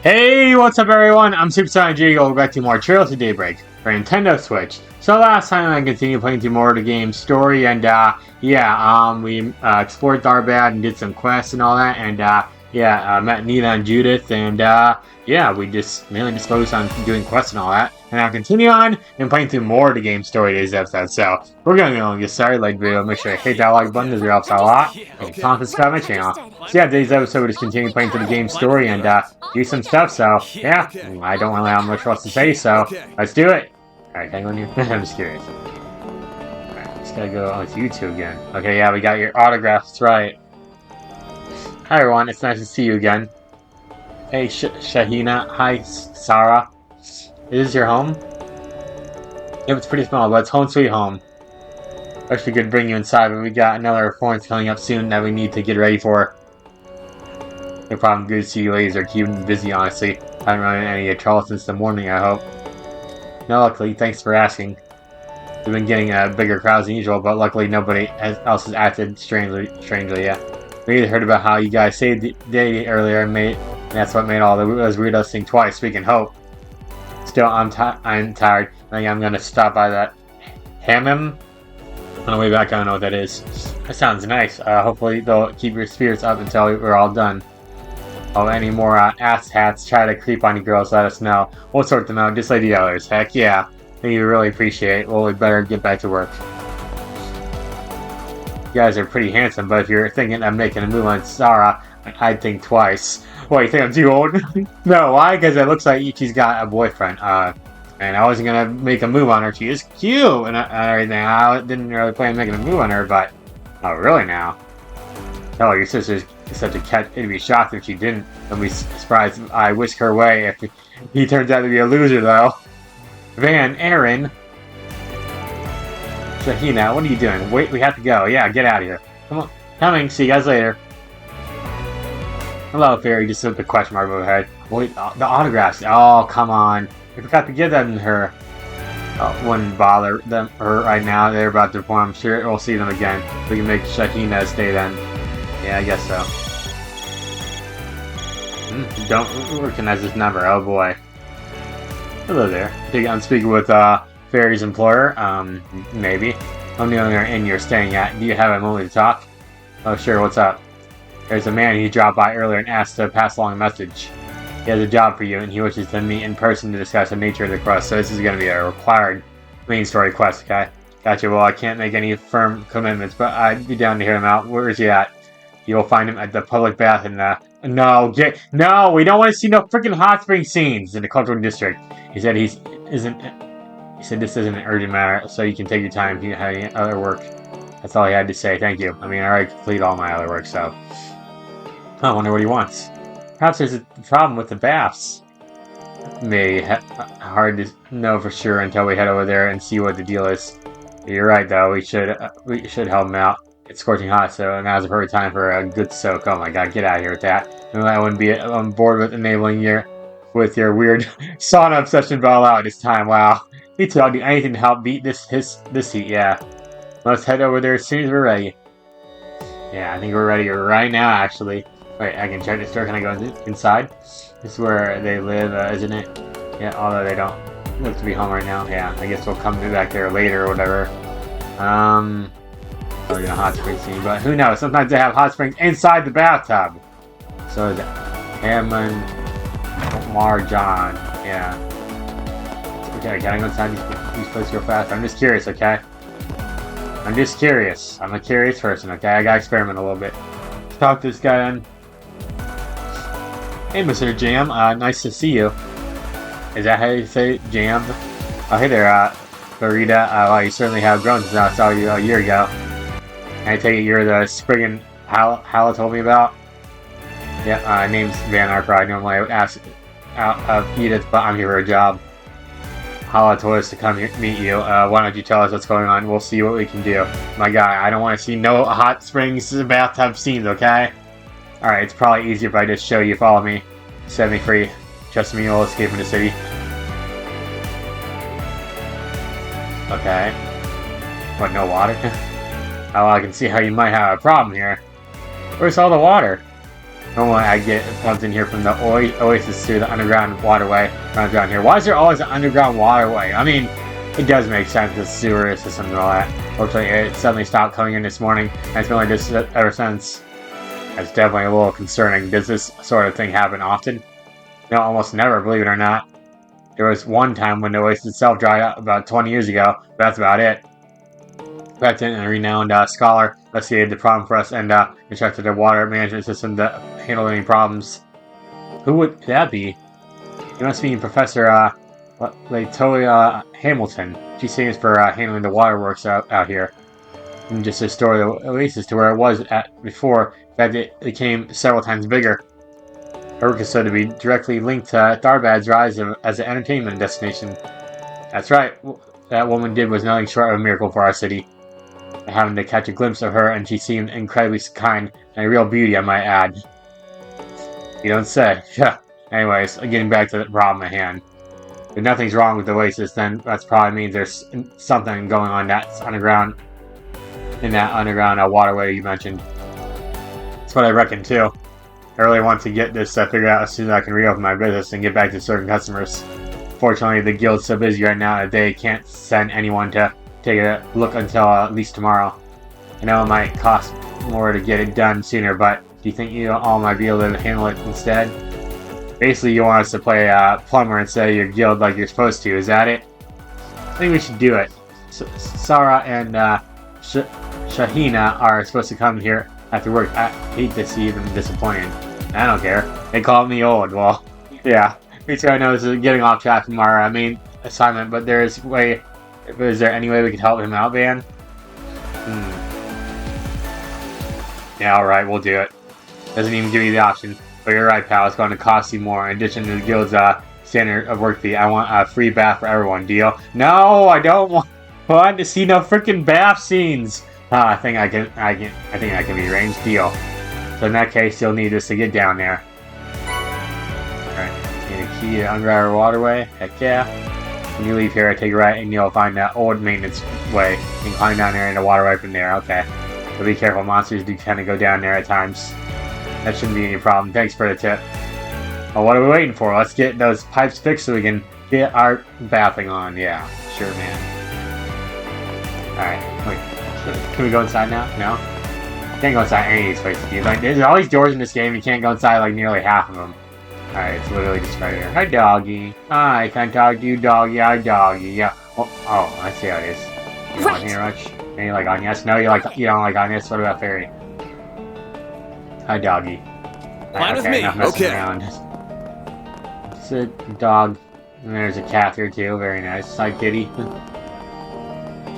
Hey, what's up everyone? I'm SuperSonicJB. Welcome back to more Through Daybreak for Nintendo Switch. So last time I continued playing through more of the game's story, and we explored Darbad and did some quests and all that, and met Nina and Judith, and we just mainly just focused on doing quests and all that. And I'll continue on and playing through more of the game's story today's episode. So we're gonna go and get started. Like the video, make sure you hit that like button because it helps out a lot. And comment, subscribe my channel. So yeah, today's episode we just continue playing through the game's story and do some stuff. So yeah, I don't really have much else to say. So let's do it. All right, hang on here. I'm just curious. All right, just gotta go on to YouTube again. Okay, yeah, we got your autographs right. Hi everyone, it's nice to see you again. Hey Shahina, hi Sarah. Is this your home? Yep, it's pretty small, but it's home sweet home. Wish we could bring you inside, but we got another performance coming up soon that we need to get ready for. No problem, good to see you ladies are keeping busy, honestly. Haven't run into any trouble since the morning, I hope. No, luckily, thanks for asking. We've been getting bigger crowds than usual, but luckily nobody else has acted strangely, yeah. We heard about how you guys saved the day earlier and that's what made all those weirdos think twice, we can hope. Still, I'm tired. I think I'm gonna stop by that Hammam on the way back. I don't know what that is. That sounds nice. Hopefully they'll keep your spirits up until we're all done. Oh, any more ass hats try to creep on you girls, let us know. We'll sort them out just like the others. Heck yeah. Thank you, really appreciate it. Well, we better get back to work. You guys are pretty handsome, but if you're thinking of making a move on Sarah, I'd think twice. What, you think I'm too old? No, why? Because it looks like she's got a boyfriend. And I wasn't gonna make a move on her. She is cute and everything. I didn't really plan on making a move on her, but oh, really now? Tell her your sister's such a catch. It'd be shocked if she didn't. I'd be surprised if I whisk her away if he turns out to be a loser, though. Van Aaron. Shahina, what are you doing? Wait, we have to go. Yeah, get out of here. Come on. Coming. See you guys later. Hello, Fairy. Just with the question mark over her head. Wait, the autographs. Oh, come on. I forgot to give them to her. Wouldn't bother her right now. They're about to perform. I'm sure we'll see them again. We can make Shahina stay then. Yeah, I guess so. Don't recognize this number. Oh boy. Hello there. I think I'm speaking with Fairy's employer. Maybe. I'm the owner and you're staying at. Do you have a moment to talk? Oh sure. What's up? There's a man who dropped by earlier and asked to pass along a message. He has a job for you, and he wishes to meet in person to discuss the nature of the quest, so this is going to be a required main story quest, okay? Gotcha, well, I can't make any firm commitments, but I'd be down to hear him out. Where is he at? You'll find him at the public bath in the... No, we don't want to see no freaking hot spring scenes in the cultural district. He said He said this isn't an urgent matter, so you can take your time if you have any other work. That's all he had to say, thank you. I mean, I already completed all my other work, so... I wonder what he wants. Perhaps there's a problem with the baths. Maybe hard to know for sure until we head over there and see what the deal is. You're right, though. We should help him out. It's scorching hot, so now's the perfect time for a good soak. Oh my god, get out of here with that. No, I wouldn't be on board with enabling your weird sauna obsession, but all out this time. Wow. Me too. I'll do anything to help beat this heat. Yeah. Let's head over there as soon as we're ready. Yeah, I think we're ready right now, actually. Wait, I can check the store. Can I go inside? This is where they live, isn't it? Yeah, although they don't look to be home right now. Yeah, I guess we'll come back there later or whatever. Probably a hot spring scene, but who knows? Sometimes they have hot springs inside the bathtub. So is it Hammond Marjan? Yeah. Okay, can I go inside these places real fast? I'm just curious, okay? I'm just curious. I'm a curious person, okay? I gotta experiment a little bit. Let's talk to this guy then. Hey, Mr. Jam, nice to see you. Is that how you say Jam? Oh, hey there, Farida. Well, you certainly have grown since I saw you a year ago. Can I take it you're the spring Hala told me about? Yeah, name's Van Arper. Normally I would ask out of Edith, but I'm here for a job. Hala told us to come here, meet you. Why don't you tell us what's going on? We'll see what we can do. My guy, I don't want to see no hot springs bathtub scenes, okay? Alright, it's probably easier if I just show you. Follow me. Set me free. Trust me, you'll escape from the city. Okay. What, no water? Oh, I can see how you might have a problem here. Where's all the water? Normally I get pumped in here from the oasis to the underground waterway runs around here. Why is there always an underground waterway? I mean, it does make sense, the sewer system and all that. Fortunately, it suddenly stopped coming in this morning, and it's been like this ever since. That's definitely a little concerning. Does this sort of thing happen often? No, almost never, believe it or not. There was one time when the oasis itself dried up about 20 years ago, but that's about it. President and a renowned scholar investigated the problem for us and constructed a water management system to handle any problems. Who would that be? It must be Professor Latoya Hamilton. She's famous for handling the waterworks out here. And just to restore the oasis to where it was at before, in fact, it became several times bigger. Her work is said to be directly linked to Tharbad's rise as an entertainment destination. That's right. What that woman did was nothing short of a miracle for our city. I happened to catch a glimpse of her, and she seemed incredibly kind and a real beauty, I might add. You don't say. Anyways, getting back to the problem at hand. If nothing's wrong with the oasis, then that probably means there's something going on that's underground, in that underground waterway you mentioned. That's what I reckon too. I really want to get this figured out as soon as I can reopen my business and get back to serving customers. Fortunately, the guild's so busy right now that they can't send anyone to take a look until at least tomorrow. I know it might cost more to get it done sooner, but do you think you all might be able to handle it instead? Basically, you want us to play plumber instead of your guild like you're supposed to, is that it? I think we should do it. Sarah and Shahina are supposed to come here after work. I hate to see them disappointed. I don't care. They called me old. Well, yeah. Me too. I know this is getting off track from our main assignment, but is there any way we could help him out, Van? Yeah, alright, we'll do it. Doesn't even give you the option. But you're right, pal. It's going to cost you more. In addition to the guild's standard of work fee, I want a free bath for everyone. Deal? No, I don't want to see no freaking bath scenes. I think I can be arranged. Deal. So in that case, you'll need this to get down there. Alright, need a key to underground waterway. Heck yeah. When you leave here, take a right and you'll find that old maintenance way. You can climb down there in the waterway from there. Okay. But be careful, monsters do kind of go down there at times. That shouldn't be any problem. Thanks for the tip. Well, what are we waiting for? Let's get those pipes fixed so we can get our bathing on. Yeah, sure, man. Alright, wait. Can we go inside now? No? Can't go inside any of these places, dude. Like, there's all these doors in this game. You can't go inside like nearly half of them. Alright, it's literally just right here. Hi, doggy. Hi, can I talk to you, doggy? Hi, doggy. Yeah. Oh, I see how it is. You don't like me much? You like Agnes? No, you don't like Agnes? What about Fairy? Hi, doggy. Fine with me. Okay. Around. It's a dog. And there's a cat here too. Very nice. Hi, kitty.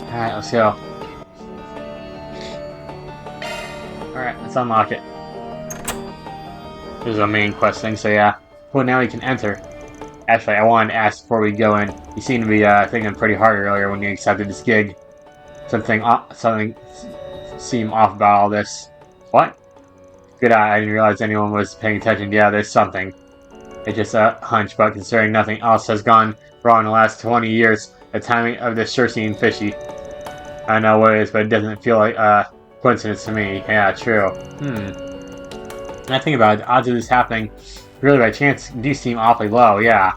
Alright, let's go. Alright, let's unlock it. This is a main quest thing, so yeah. Well, now we can enter. Actually, I wanted to ask before we go in. You seemed to be thinking pretty hard earlier when you accepted this gig. Something seemed off about all this. What? Good eye, I didn't realize anyone was paying attention. Yeah, there's something. It's just a hunch, but considering nothing else has gone wrong in the last 20 years, the timing of this sure seems fishy. I don't know what it is, but it doesn't feel like a coincidence to me. Yeah, true. When I think about it, the odds of this happening, really by chance, do seem awfully low. Yeah.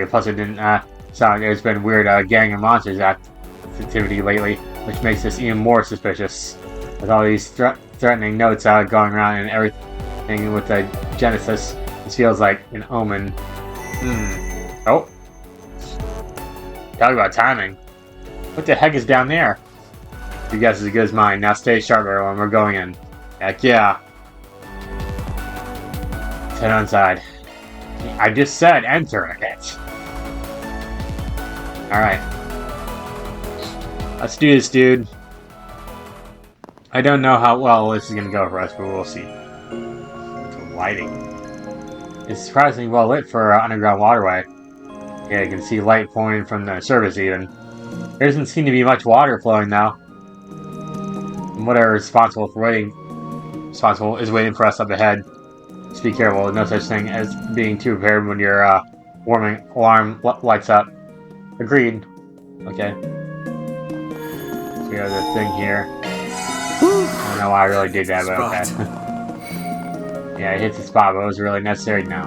Plus it didn't sound like there's been weird gang of monsters activity lately, which makes this even more suspicious. With all these threatening notes going around and everything with the Genesis, this feels like an omen. Oh. Talk about timing. What the heck is down there? Your guess is as good as mine. Now stay sharp, everyone. We're going in. Heck yeah. Let's head inside. I just said enter it. Alright. Let's do this, dude. I don't know how well this is going to go for us, but we'll see. The lighting. It's surprisingly well lit for an underground waterway. Yeah, you can see light pouring from the surface even. There doesn't seem to be much water flowing now. And whatever is responsible is waiting for us up ahead. Just be careful, there's no such thing as being too prepared when your warming alarm lights up. Agreed. Okay. So we have this thing here. I don't know why I really did that, but okay. Yeah, it hits the spot, but it was really necessary now.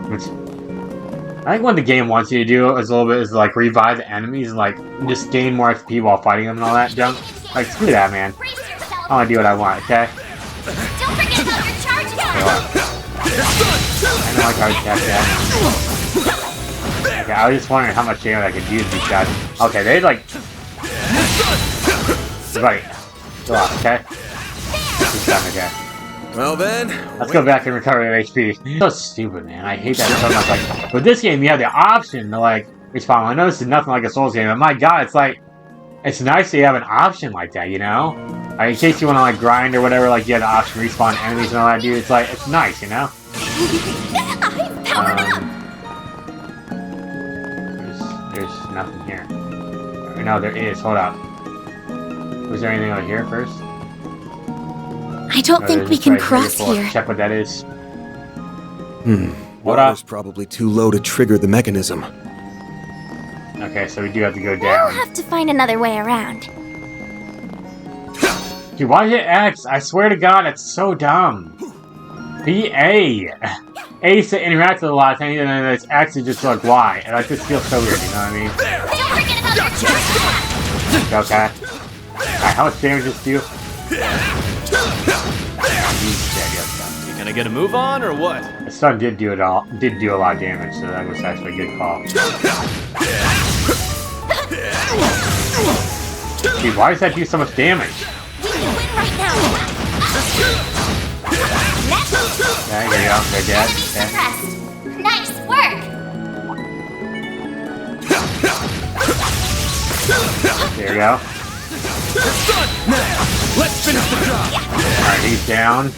I think what the game wants you to do is a little bit is like revive the enemies and like just gain more XP while fighting them and all that junk. Like screw that, man. I want to do what I want, okay? Don't forget about your charge attack. I know I can attack that. Okay, I was just wondering how much damage I could do to these guys. Okay, they like. Right. Go off, okay? This time, okay. Well then, Let's go back and recover their HP. So stupid, man. I hate that so much. Like, with this game, you have the option to like respawn. I know this is nothing like a Souls game, but my God, it's like it's nice that you have an option like that, you know? Like, in case you want to like grind or whatever, like you have the option to respawn enemies and all that, dude. It's like it's nice, you know? There's nothing here. No, there is. Hold up. Was there anything over here first? I don't think we can cross here. Check what that is. What up? Water's probably too low to trigger the mechanism. Okay, so we do have to go We'll down. have to find another way around. Dude, why is it X? I swear to God, it's so dumb. Be A. A is to interact with a lot of things, and then it's X is just like Y. And like, this feels so weird, you know what I mean? Don't forget about your charge attack. Okay. Alright, how much damage does this do? You gonna get a move on or what? The stun did do a lot of damage, so that was actually a good call. Dude, why does that do so much damage? We can win right now. Okay, here you go. They're dead. Enemy Okay. suppressed. Nice work. There you go. Let's finish the job. Alright, he's down.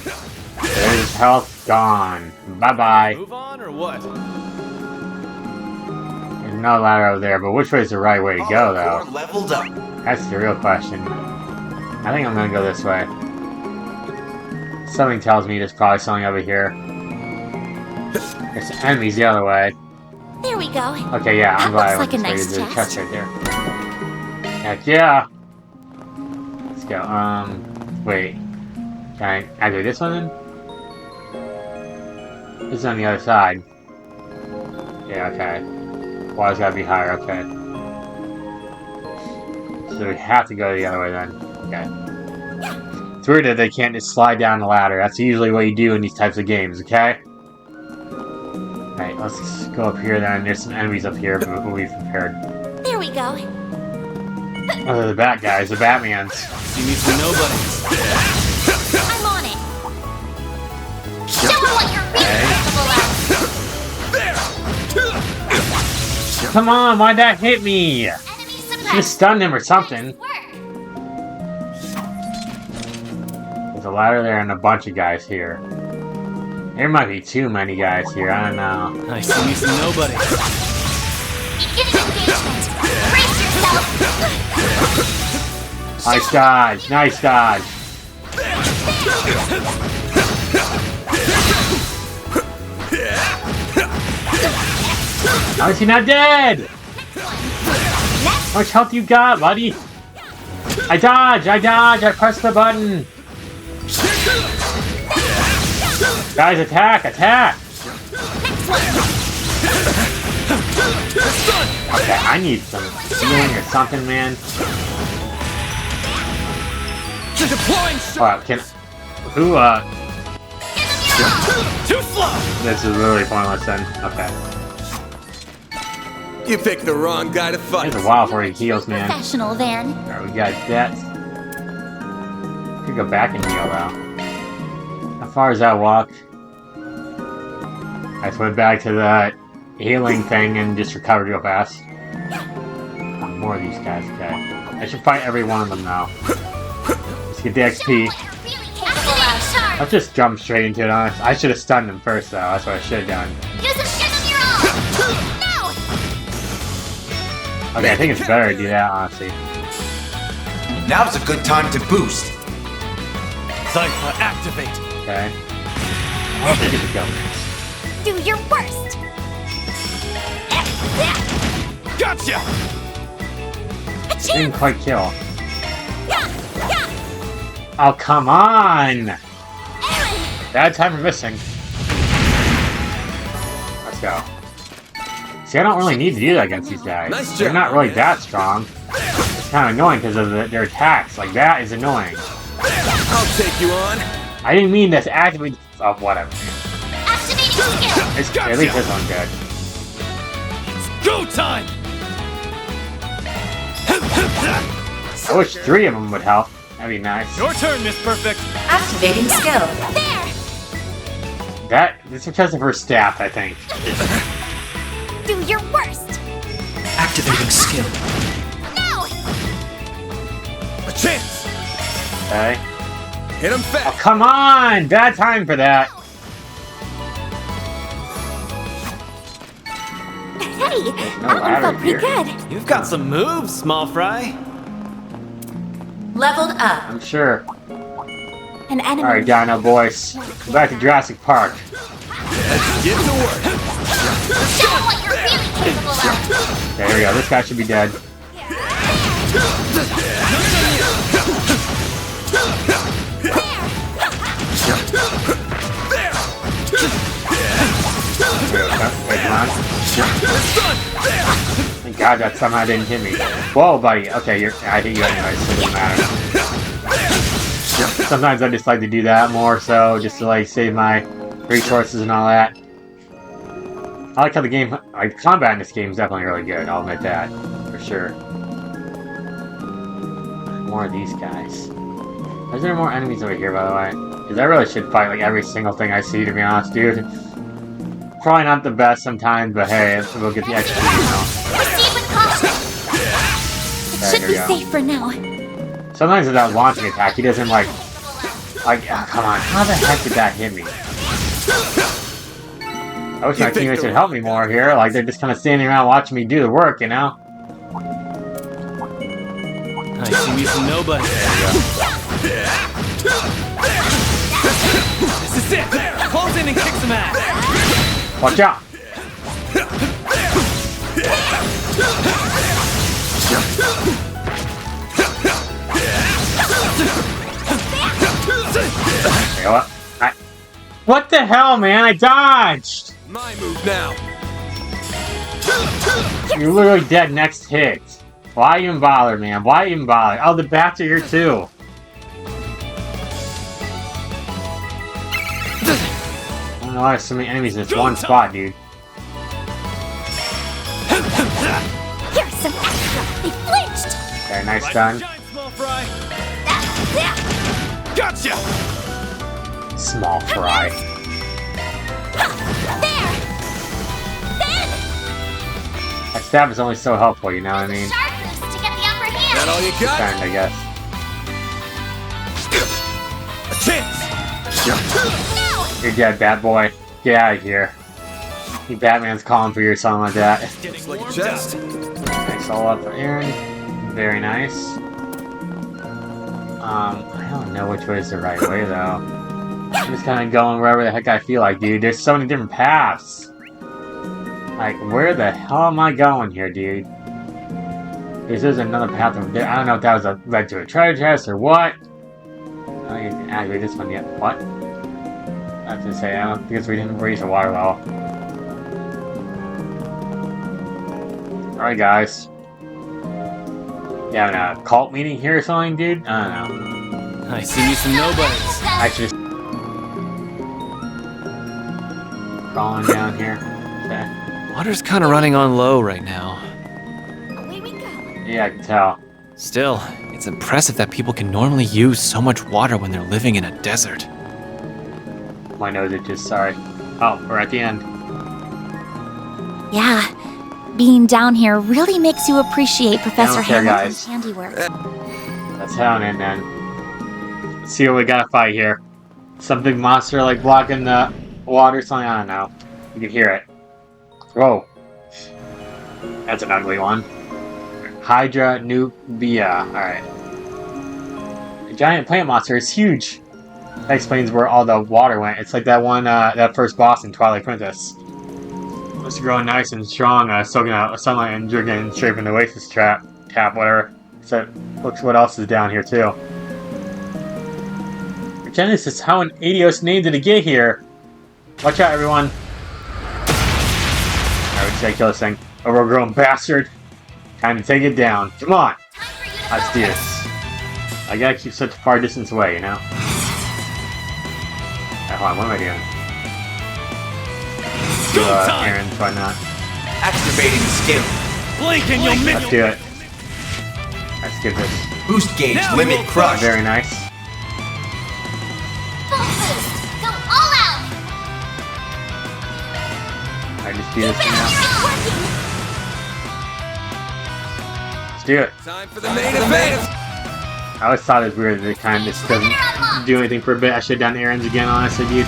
His health gone. Bye-bye. Move on or what? There's no ladder over there, but which way is the right way to go, though? Leveled up. That's the real question. I think I'm gonna go this way. Something tells me there's probably something over here. There's enemies the other way. There we go. Okay, yeah, I'm glad I That went looks this way. like a There's nice a chest right there. Heck yeah! Let's go, wait. Can I do this one then? This is on the other side. Yeah, okay. Water's gotta be higher, okay. So we have to go the other way then. Okay. It's weird that they can't just slide down the ladder. That's usually what you do in these types of games, okay? Alright, let's go up here then. There's some enemies up here, but we've prepared. There we go. Oh, they're the bat guys, the Batmans. See me through nobody. I'm on it. Show them what you're really capable of. Come on, why'd that hit me? Enemy suppressed. Just stunned him or something. Nice work. There's a ladder there and a bunch of guys here. There might be too many guys here, I don't know. I see me through nobody. Beginning engagement. Brace yourself. Nice dodge, nice dodge. How is he not dead? How much health you got, buddy? I dodge, I press the button. Guys, attack, attack! Okay, I need some healing or something, man. Alright, who, Too slow! this is really pointless then. Okay. You picked the wrong guy to fight. It's a while before he heals, man. Professional then. Alright, we got that. Could go back and heal, though. How far does that walk? I just went back to the healing thing and just recovered real fast. Oh, more of these guys, okay. I should fight every one of them now. Let's get the XP. Let's just jump straight into it, honest. I should have stunned him first, though. That's what I should have done. Give them your all. Now. Okay, I think it's better to do that, honestly. Now's a good time to boost. Cypher, activate! Okay. Oh, look at the go. Do your worst. Gotcha! Didn't quite kill. Oh, come on! Bad time for missing. Let's go. See, I don't really need to do that against these guys. Nice They're job, not really man. that strong. It's kind of annoying because of their attacks. Like, that is annoying. I'll take you on. I didn't mean to activate... Oh, whatever. Activating skill. It's, at least this one's good. Go time! I wish 3 of them would help. That'd be nice. Your turn, Miss Perfect. Activating skill. There. It's because of her staff, I think. Do your worst. Activating skill. Now. A chance. Okay. Hit him Oh, fast. come on! Bad time for that. Hey, no that one ladder felt pretty here. good. You've got some moves, small fry. Leveled up. I'm sure. An enemy. Alright, Dino boys. Go back to Jurassic Park. Get to work. Show 'em what you're really capable of. There we go. This guy should be dead. Wait, come on. Thank God that somehow didn't hit me. Whoa, buddy. Okay, I hit you anyway, so it doesn't matter. Sometimes I just like to do that more so, just to like save my resources and all that. I like how the game, like combat in this game is definitely really good. I'll admit that for sure. More of these guys. Is there more enemies over here, by the way? Because I really should fight like every single thing I see, to be honest, dude. Probably not the best sometimes, but hey, we'll get the XP, you know. Proceed with caution. It There should we be go. safe for now. Sometimes with that launching attack, he doesn't like, oh, come on, how the heck did that hit me? I wish my teammates would help me more here, like they're just kind of standing around watching me do the work, you know? I see me from nobody. This is it. Close in and kick some ass. Watch out! You know what? What the hell, man? I dodged! My move now. You're literally dead next hit. Why even bother, man? Why even bother? Oh, the bats are here too. I don't know why there's so many enemies in this one spot, dude. Here's some extra. They flinched. Okay, nice stun. Shine, small fry. There. Gotcha. Small fry. There. Then. That stab is only so helpful, you know what I mean? Sharp boost to get the upper That hand. all you got? Kind, I guess. A chance. Now. You're dead, bad boy. Get out of here. You Batman's calling for you or something like that. Getting Looks like a warmed up. chest. Nice all up for Aaron. Very nice. I don't know which way is the right way though. I'm just kind of going wherever the heck I feel like, dude. There's so many different paths. Like, where the hell am I going here, dude? This is another path over there. I don't know if that was led to a treasure chest or what. I didn't activate this one yet. What? I have to say, I don't think we didn't reach the water level. Alright, guys. You having a cult meeting here or something, dude? I don't know. I see me some nobodies. I should just... crawling down here. Okay. Water's kind of running on low right now. Away we go. Yeah, I can tell. Still, it's impressive that people can normally use so much water when they're living in a desert. My nose itches, sorry. Oh, we're at the end. Yeah. Being down here really makes you appreciate Professor care, Hamilton's guys. handiwork. Let's head in then. Let's see what we gotta fight here. Some big monster like blocking the water, something, I don't know. You can hear it. Whoa. That's an ugly one. Hydra Nubia. Alright. The giant plant monster is huge. That explains where all the water went. It's like that one, that first boss in Twilight Princess. It's growing nice and strong, soaking out sunlight and drinking straight from the Oasis tap, whatever. So, looks what else is down here too. Genesis, how an Adios name did it get here? Watch out, everyone. Should I kill this thing? Overgrown bastard. Time to take it down. Come on. Time for you to Let's do focus. this. I gotta keep such a far distance away, you know? Alright, hold on, what am I doing? Go time! Aaron, why not? Activating skill. Blink and you'll Let's miss. do it. Let's get this. Boost gauge Now limit you'll crushed. Very nice. Full boost. Go all out. I just do this Keep it for up. now. It's working. Let's do it. Time for the main event. I always thought it was weird that it kind of just doesn't do anything for a bit. I should have done errands again, honestly, dude.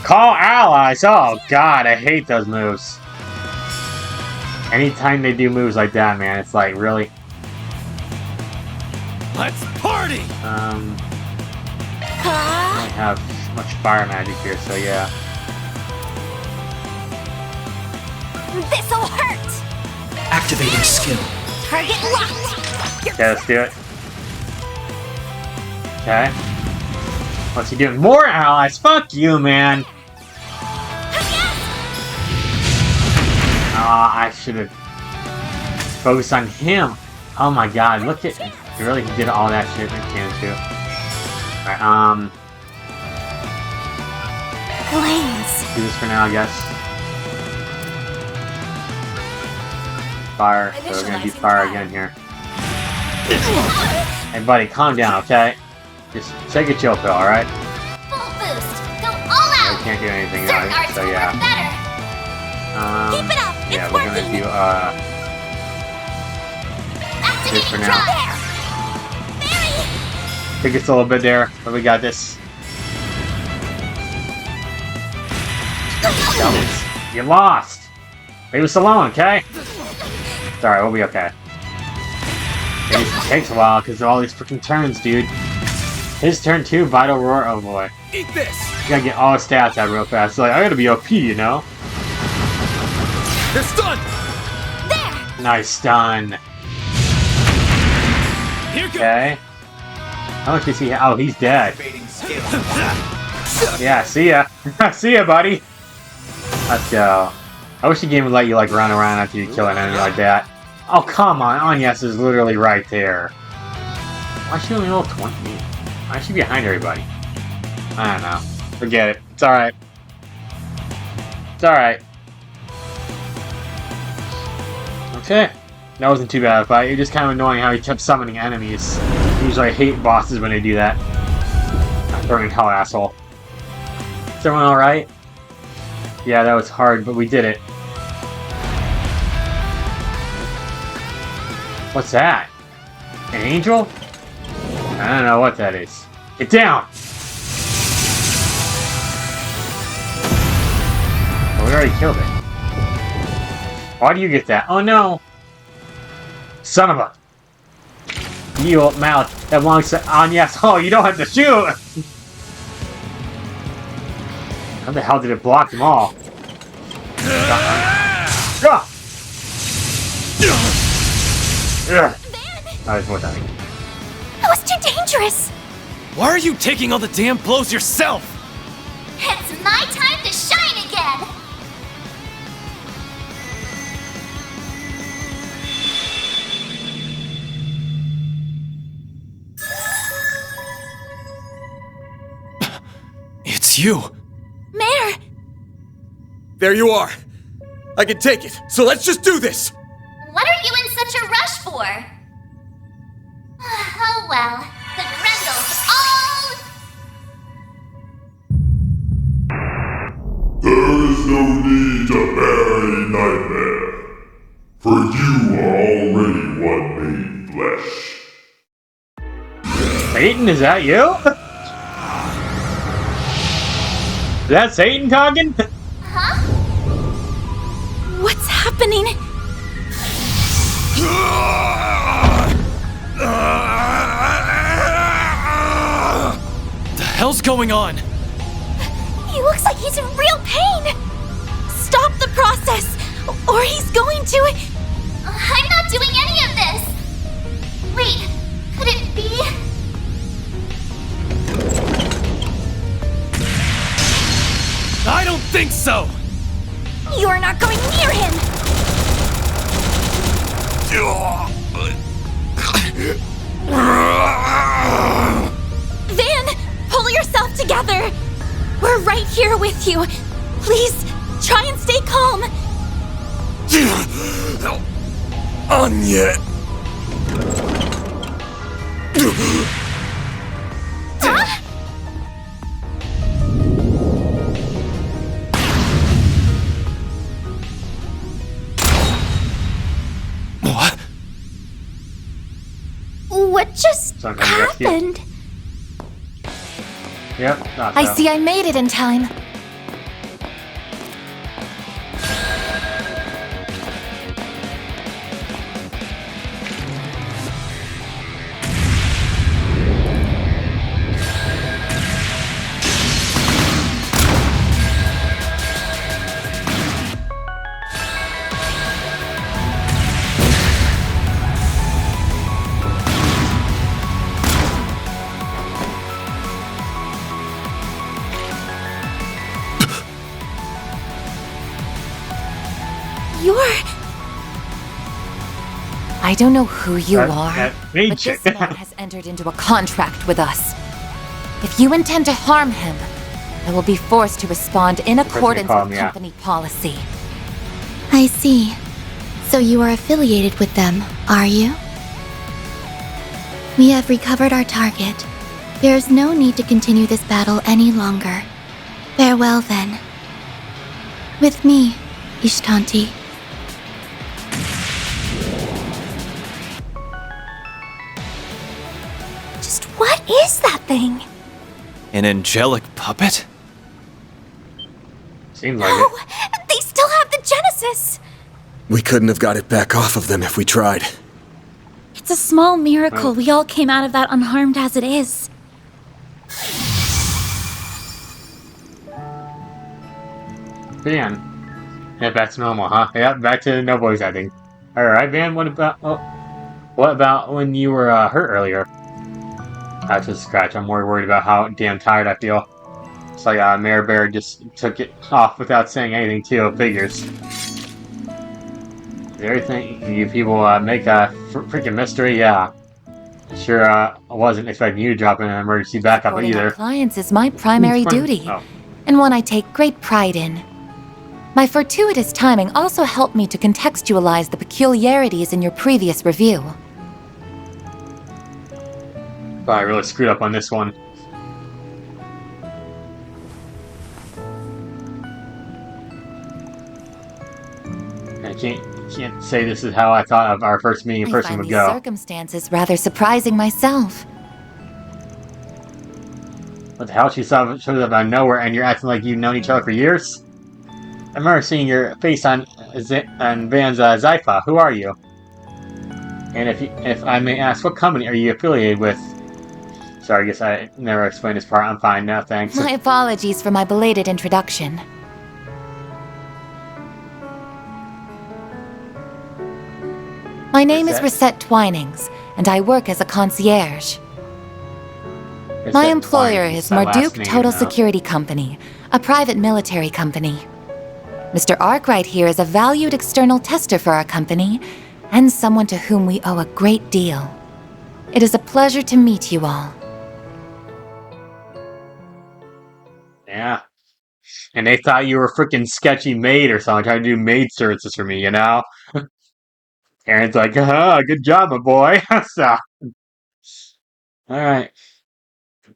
Call allies! Oh god, I hate those moves. Anytime they do moves like that, man, it's like, really? Let's party. I don't have much fire magic here, so yeah. This'll hurt. Activating skill. Target locked. Okay, let's do it. Okay. What's he doing? More allies! Fuck you, man! I should have focused on him. Oh my god, look at... Really, he did all that shit in can too. Alright, Flames. do this for now, I guess. Fire. So we're gonna do fire again here. Hey buddy, calm down, okay? Just take a chill pill, alright? Full boost. Go all I out. can't do anything Certain about it, arts so will yeah. work better. Keep it up. Yeah, It's we're gonna working. do, Activating for now. drop. Very. think it's a little bit there, but we got this. You lost! Leave us alone, okay? It's alright, we'll be okay. It takes a while because of all these freaking turns, dude. His turn 2, Vital Roar, oh boy. Eat this. You gotta get all his stats out real fast. It's like, I gotta be OP, you know? They're stunned. There. Nice stun. Here goes. Okay. How much is he? Oh, he's dead. Activating skill. Yeah, see ya. See ya, buddy. Let's go. I wish the game would let you, like, run around after you kill an enemy like that. Oh, come on. Anyas is literally right there. Why should only roll 20? I should be behind everybody. I don't know. Forget it. It's alright. It's alright. Okay. That wasn't too bad of a fight. It was just kind of annoying how he kept summoning enemies. Usually I hate bosses when they do that. Burning hell, asshole. Is everyone alright? Yeah, that was hard, but we did it. What's that? An angel? I don't know what that is. Get down! Oh, we already killed it. Why do you get that? Oh no! Son of a... You mouth that belongs to Anyas. Oh, you don't have to shoot! How the hell did it block them all? Ugh. That was more time. That was too dangerous. Why are you taking all the damn blows yourself? It's my time to shine again. It's you. Mayor. There you are. I can take it. So let's just do this. What are you in such a rush for? Oh well, the Grendels all... There is no need to bear any nightmare, for you are already one made flesh. Satan, is that you? Is that Satan talking? Huh? What's happening? The hell's going on? He looks like he's in real pain. Stop the process, or he's going to... I'm not doing any of this. Wait, could it be... I don't think so. You're not going near him! Van, pull yourself together! We're right here with you. Please, try and stay calm. Anya! What? What just Some kind of rescue. happened? Yep, not I so. see I made it in time. I don't know who you are, but this man has entered into a contract with us. If you intend to harm him, I will be forced to respond in accordance with company policy. I see. So you are affiliated with them, are you? We have recovered our target. There is no need to continue this battle any longer. Farewell, then. With me, Ishtanti. Just what is that thing? An angelic puppet? Seems like No! it. They still have the Genesis! We couldn't have got it back off of them if we tried. It's a small miracle we all came out of that unharmed as it is. Van. Yeah, back to normal, huh? Yeah, back to no voice acting. Alright, Van, what about when you were hurt earlier? That's just a scratch. I'm more worried about how damn tired I feel. It's like Mayor Bear just took it off without saying anything too. Figures. Everything you people make a freaking mystery, yeah. Sure, I wasn't expecting you to drop in an emergency backup Supporting our either. clients is my primary duty, Oh. and one I take great pride in. My fortuitous timing also helped me to contextualize the peculiarities in your previous review. But I really screwed up on this one. I can't say this is how I thought of our first meeting in I person find would these go. circumstances rather surprising myself. What the hell? She shows up out of nowhere and you're acting like you've known each other for years? I remember seeing your face on Van's Zypha. Who are you? And if I may ask, what company are you affiliated with? Sorry, I guess I never explained this part. I'm fine now, thanks. My apologies for my belated introduction. My name is Risette Twinings, and I work as a concierge. My employer is Marduk Total Security Company, a private military company. Mr. Arkwright here is a valued external tester for our company, and someone to whom we owe a great deal. It is a pleasure to meet you all. Yeah. And they thought you were a freaking sketchy maid or something, trying to do maid services for me, you know? Aaron's like, good job, my boy. So, alright.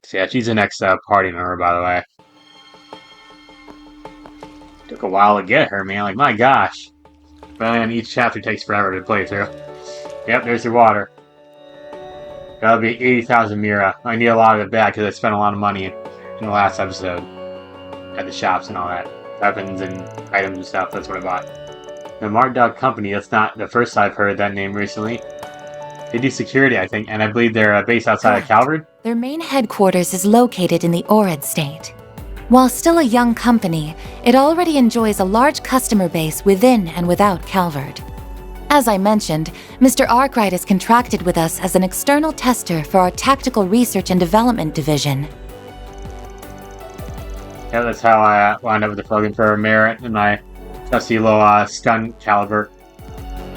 So yeah, she's the next party member, by the way. Took a while to get her, man. Like, my gosh. But then each chapter takes forever to play through. Yep, there's your water. That'll be 80,000 Mira. I need a lot of it back because I spent a lot of money in the last episode. At the shops and all that. Weapons and items and stuff, that's what I bought. The Marduk Company, that's not the first I've heard that name recently. They do security, I think, and I believe they're based outside of Calvard. Their main headquarters is located in the Orid state. While still a young company, it already enjoys a large customer base within and without Calvard. As I mentioned, Mr. Arkwright is contracted with us as an external tester for our Tactical Research and Development Division. Yeah, that's how I wound up with the program for merit in my Dusty little stun caliber.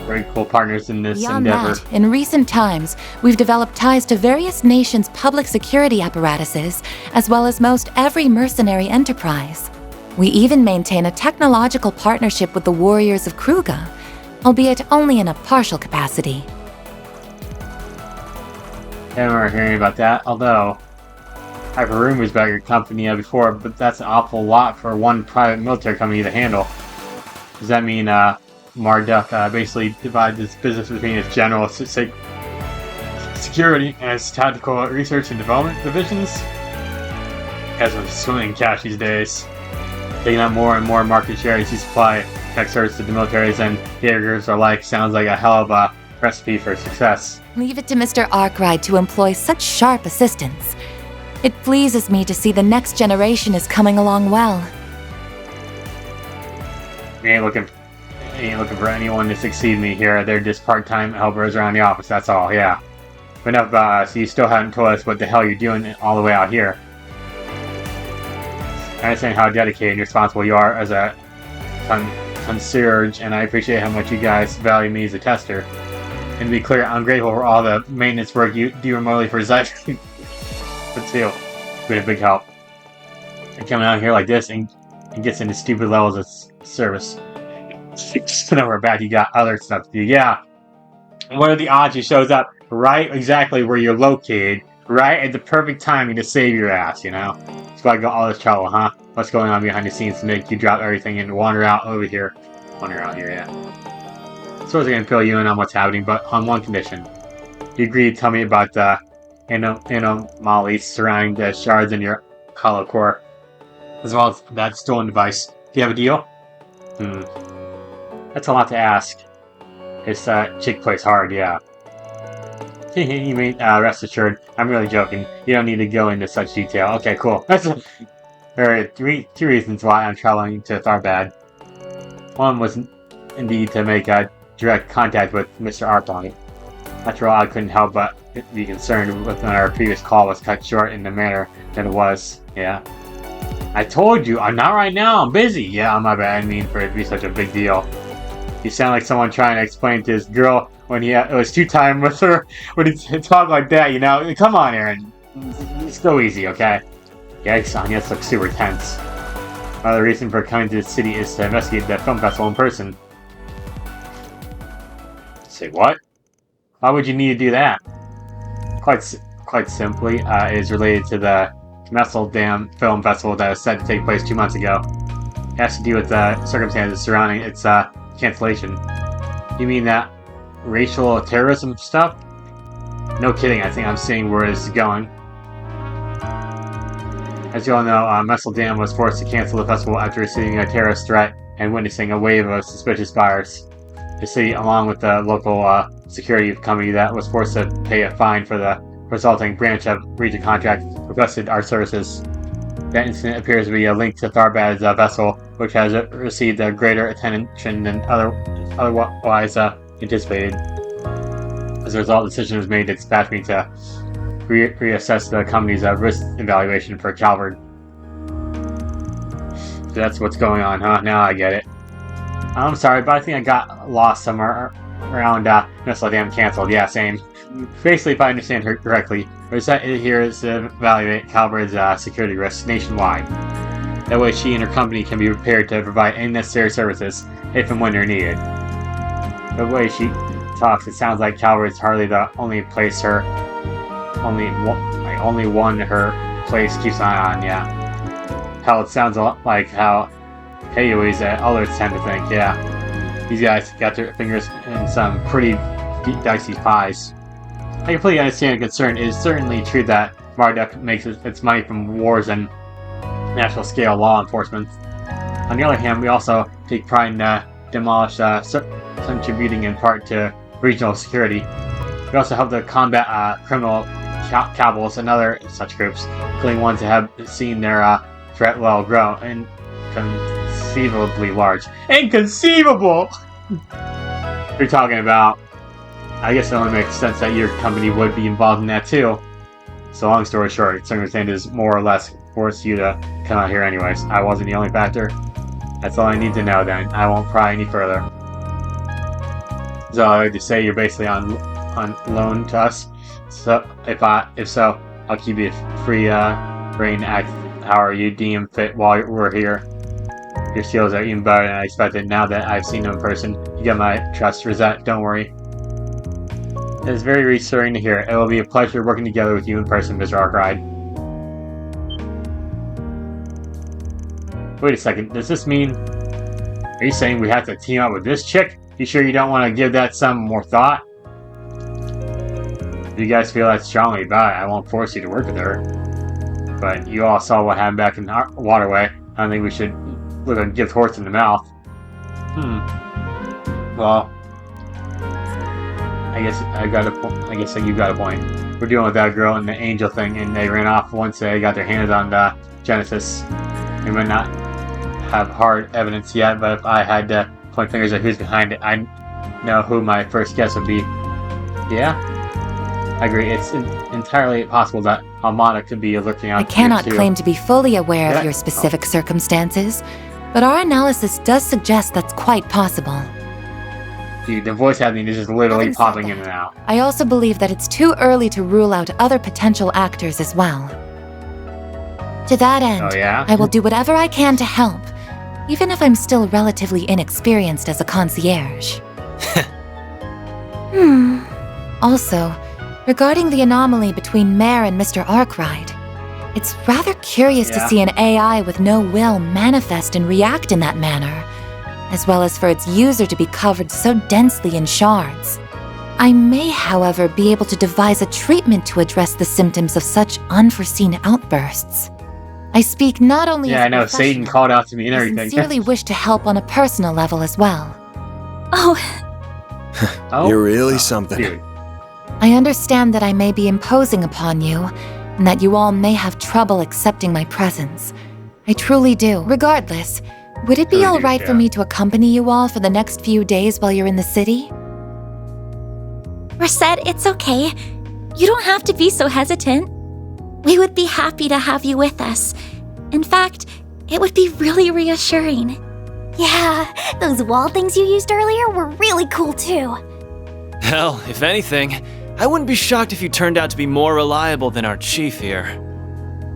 Very cool partners in this Beyond endeavor. that, in recent times, we've developed ties to various nations' public security apparatuses, as well as most every mercenary enterprise. We even maintain a technological partnership with the Warriors of Kruga, albeit only in a partial capacity. I remember hearing about that, although I've heard rumors about your company before, but that's an awful lot for one private military company to handle. Does that mean Marduk basically divides its business between its general security and its tactical research and development divisions? As of swimming cash these days, taking up more and more market share as you supply tech service to the militaries and Jaegers are like, sounds like a hell of a recipe for success. Leave it to Mr. Arkwright to employ such sharp assistance. It pleases me to see the next generation is coming along well. You ain't looking for anyone to succeed me here. They're just part-time helpers around the office, that's all, yeah. But enough about us. You still haven't told us what the hell you're doing all the way out here. I understand how dedicated and responsible you are as a concierge, and I appreciate how much you guys value me as a tester. And to be clear, I'm grateful for all the maintenance work you do remotely for Risette. But still, it's been a big help. And coming out here like this and gets into stupid levels of service. Just know we're back, you got other stuff to do. Yeah. What are the odds he shows up right exactly where you're located, right at the perfect timing to save your ass, you know? So I got all this trouble, huh? What's going on behind the scenes to make you drop everything and wander out here, yeah. Suppose I can fill you in on what's happening, but on one condition. You agree to tell me about the anomalies surrounding the shards in your hollow core, as well as that stolen device. Do you have a deal? That's a lot to ask. This chick plays hard, yeah. You mean, rest assured, I'm really joking. You don't need to go into such detail. Okay, cool. There are two reasons why I'm traveling to Tharbad. One was indeed to make direct contact with Mr. Arpong. After all, I couldn't help but be concerned when our previous call was cut short in the manner that it was. Yeah. I told you, I'm not right now, I'm busy. Yeah, my bad, I didn't mean for it to be such a big deal. You sound like someone trying to explain to this girl when it was two-time with her, when he talked like that, you know? Come on, Aaron. It's go easy, okay? Yikes, Anya looks super tense. Another reason for coming to the city is to investigate the film festival in person. Say what? Why would you need to do that? Quite simply, it is related to the Messel Dam Film Festival that was set to take place 2 months ago. It has to do with the circumstances surrounding its cancellation. You mean that racial terrorism stuff? No kidding, I think I'm seeing where this is going. As you all know, Messel Dam was forced to cancel the festival after receiving a terrorist threat and witnessing a wave of suspicious buyers. The city, along with the local security company that was forced to pay a fine for the resulting branch of breach of contract, requested our services. That incident appears to be a link to Tharbad's vessel, which has received a greater attention than otherwise anticipated. As a result, the decision was made to dispatch me to reassess the company's risk evaluation for Calvard. So that's what's going on, huh? Now I get it. I'm sorry, but I think I got lost somewhere around Messel Dam canceled. Yeah, same. Basically, if I understand her correctly, Risette here is to evaluate Calvard's security risks nationwide. That way she and her company can be prepared to provide any necessary services if and when they're needed. The way she talks, it sounds like Calvard's hardly the only place only one her place keeps an eye on, yeah. Hell, it sounds a lot like how Payuis others tend to think, yeah. These guys got their fingers in some pretty dicey pies. I completely understand the concern. It is certainly true that Marduk makes its money from wars and national scale law enforcement. On the other hand, we also take pride in demolish contributing in part to regional security. We also help to combat criminal cabals and other such groups, including ones that have seen their threat well grow and conceivably large. Inconceivable! You're talking about. I guess it only makes sense that your company would be involved in that too. So long story short, circumstances more or less forced you to come out here anyways. I wasn't the only factor. That's all I need to know then. I won't pry any further. So I would just say you're basically on loan to us. So if so, I'll keep you free reign to act however you deem fit while we're here. Your skills are even better than I expected now that I've seen them in person. You get my trust, Risette, don't worry. It is very reassuring to hear. It will be a pleasure working together with you in person, Mr. Arkwright. Wait a second, does this mean... Are you saying we have to team up with this chick? You sure you don't want to give that some more thought? If you guys feel that strongly about it, I won't force you to work with her. But you all saw what happened back in the Waterway. I don't think we should look a gift horse in the mouth. Well... I guess you got a point. We're dealing with that girl and the angel thing, and they ran off once they got their hands on the Genesis. We might not have hard evidence yet, but if I had to point fingers at who's behind it, I know who my first guess would be. Yeah? I agree. It's entirely possible that Armada could be lurking out. I cannot claim to be fully aware of your specific circumstances, but our analysis does suggest that's quite possible. Dude, the voice acting is just literally popping in and out. I also believe that it's too early to rule out other potential actors as well. To that end, I will do whatever I can to help, even if I'm still relatively inexperienced as a concierge. Also, regarding the anomaly between Mare and Mr. Arkwright, it's rather curious to see an AI with no will manifest and react in that manner, as well as for its user to be covered so densely in shards. I may, however, be able to devise a treatment to address the symptoms of such unforeseen outbursts. I speak not only as I know, Satan called out to me and everything. I sincerely wish to help on a personal level as well. You're really something. Dude. I understand that I may be imposing upon you, and that you all may have trouble accepting my presence. I truly do. Regardless, would it be alright for me to accompany you all for the next few days while you're in the city? Risette, it's okay. You don't have to be so hesitant. We would be happy to have you with us. In fact, it would be really reassuring. Yeah, those wall things you used earlier were really cool too. Hell, if anything, I wouldn't be shocked if you turned out to be more reliable than our chief here.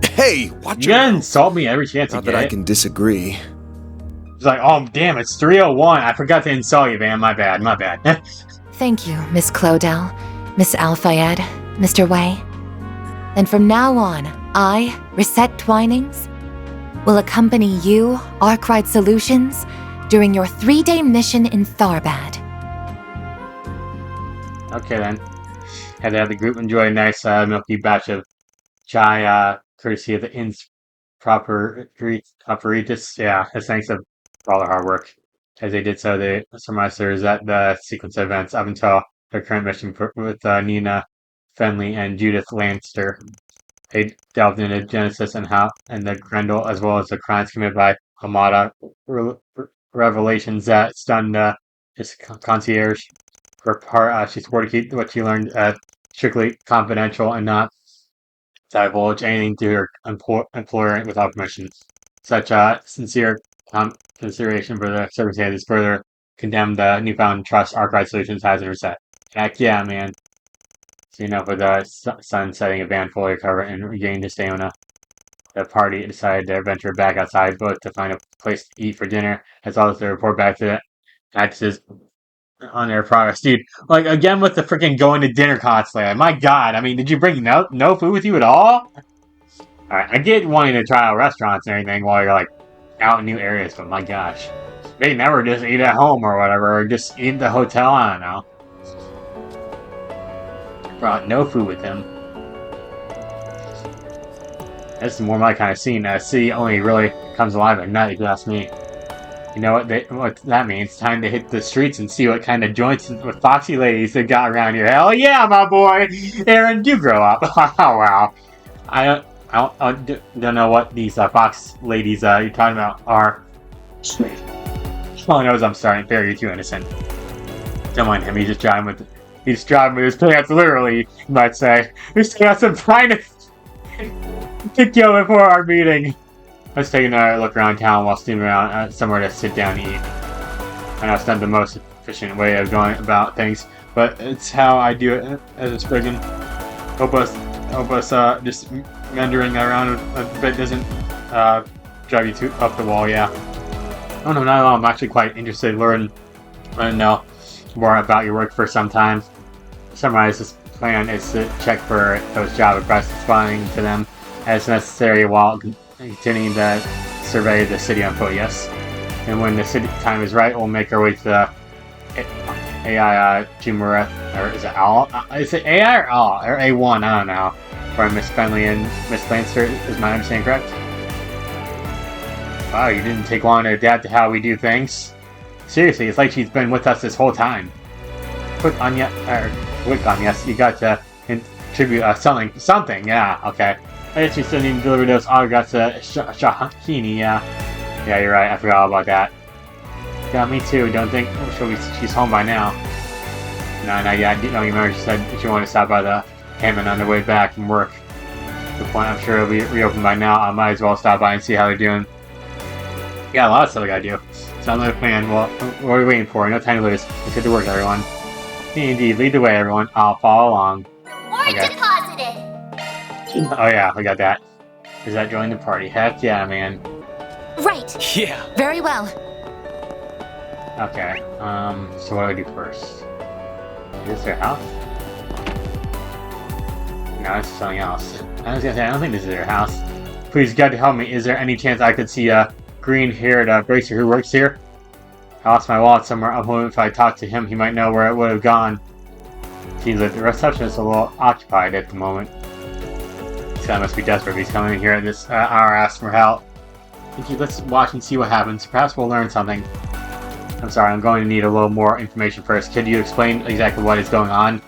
Hey, watch your mouth. out! Insult me every chance you get. Not that I can disagree. It's like, oh damn, it's 3:01. I forgot to insult you, man. My bad. Thank you, Miss Clodell, Miss Al-Fayed, Mr. Wei. And from now on, I, Risette Twinings, will accompany you, Arkwright Solutions, during your 3-day mission in Tharbad. Okay then. Had to have the group enjoy a nice milky batch of chai, courtesy of the inn's operatus. Yeah, as thanks for all their hard work. As they did so, they surmised that the sequence of events up until their current mission with Nina Fenley and Judith Lanster. They delved into Genesis and the Grendel, as well as the crimes committed by Armada. Revelations that stunned his concierge. For her part, she swore to keep what she learned strictly confidential and not divulge anything to her employer without permission. Such sincere consideration for the circumstances further condemned the newfound trust Arkwright Solutions has in Risette. Heck yeah, man. So with the sun setting, a van fully recovered and regained his stamina. The party decided to venture back outside, both to find a place to eat for dinner, as well as to report back to the actresses on their progress. Dude, like, again with the freaking going to dinner cosplay. My god, I mean, did you bring no food with you at all? Alright, I get wanting to try out restaurants and everything while you're, like, out in new areas, but my gosh. They never just eat at home or whatever, or just eat at the hotel, I don't know. Brought no food with him. This is more my kind of scene. City only really comes alive at night, if you ask me. You know what that means? Time to hit the streets and see what kind of joints with foxy ladies they got around here. Hell yeah, my boy! Aaron, do grow up. Oh, wow. I don't know what these fox ladies you're talking about are. Oh, knows I'm starting. Barry, you're too innocent. Don't mind him. He's just driving with his pants, literally, you might say. He's got some trying to kill before our meeting. Let's take another look around town while snooping around somewhere to sit down and eat. I know it's not the most efficient way of going about things, but it's how I do it as a Spriggan. Hope us just meandering around a bit doesn't drive you too up the wall, yeah. Oh no, not at all. I'm actually quite interested in learning more about your work for some time. To summarize, this plan is to check for those job requests, responding to them as necessary while continuing to survey the city on foot, yes. And when the city time is right, we'll make our way to the AI Jumureth, or is it Al? Is it AI or Al? Or A1, I don't know. Or Miss Bentley and Miss Lancer, is my understanding correct? Wow, you didn't take long to adapt to how we do things. Seriously, it's like she's been with us this whole time. Quick on yes, you got to contribute something, yeah, okay. I guess you still need to deliver those autographs to Shahini, yeah. Yeah, you're right, I forgot all about that. Yeah, me too, don't think she's home by now. No, yeah, I didn't know you remember she said she wanted to stop by the Hammond on the way back from work. Good point, I'm sure it'll be reopened by now. I might as well stop by and see how they're doing. Yeah, a lot of stuff I gotta do. Sounds like a plan. Well, what are we waiting for? No time to lose. Let's get to work, everyone. Indeed, lead the way, everyone. I'll follow along. Reward deposited. Oh yeah, we got that. Is that join the party? Heck yeah, man. Right. Yeah. Very well. Okay. So what do I do first? Is this their house? No, it's something else. I was gonna say, I don't think this is their house. Please, God, to help me. Is there any chance I could see a green-haired bracer who works here? I lost my wallet somewhere. I'm hoping if I talked to him, he might know where it would have gone. Seems like the receptionist is a little occupied at the moment. This guy must be desperate if he's coming in here at this hour asking for help. Let's watch and see what happens. Perhaps we'll learn something. I'm sorry, I'm going to need a little more information first. Could you explain exactly what is going on?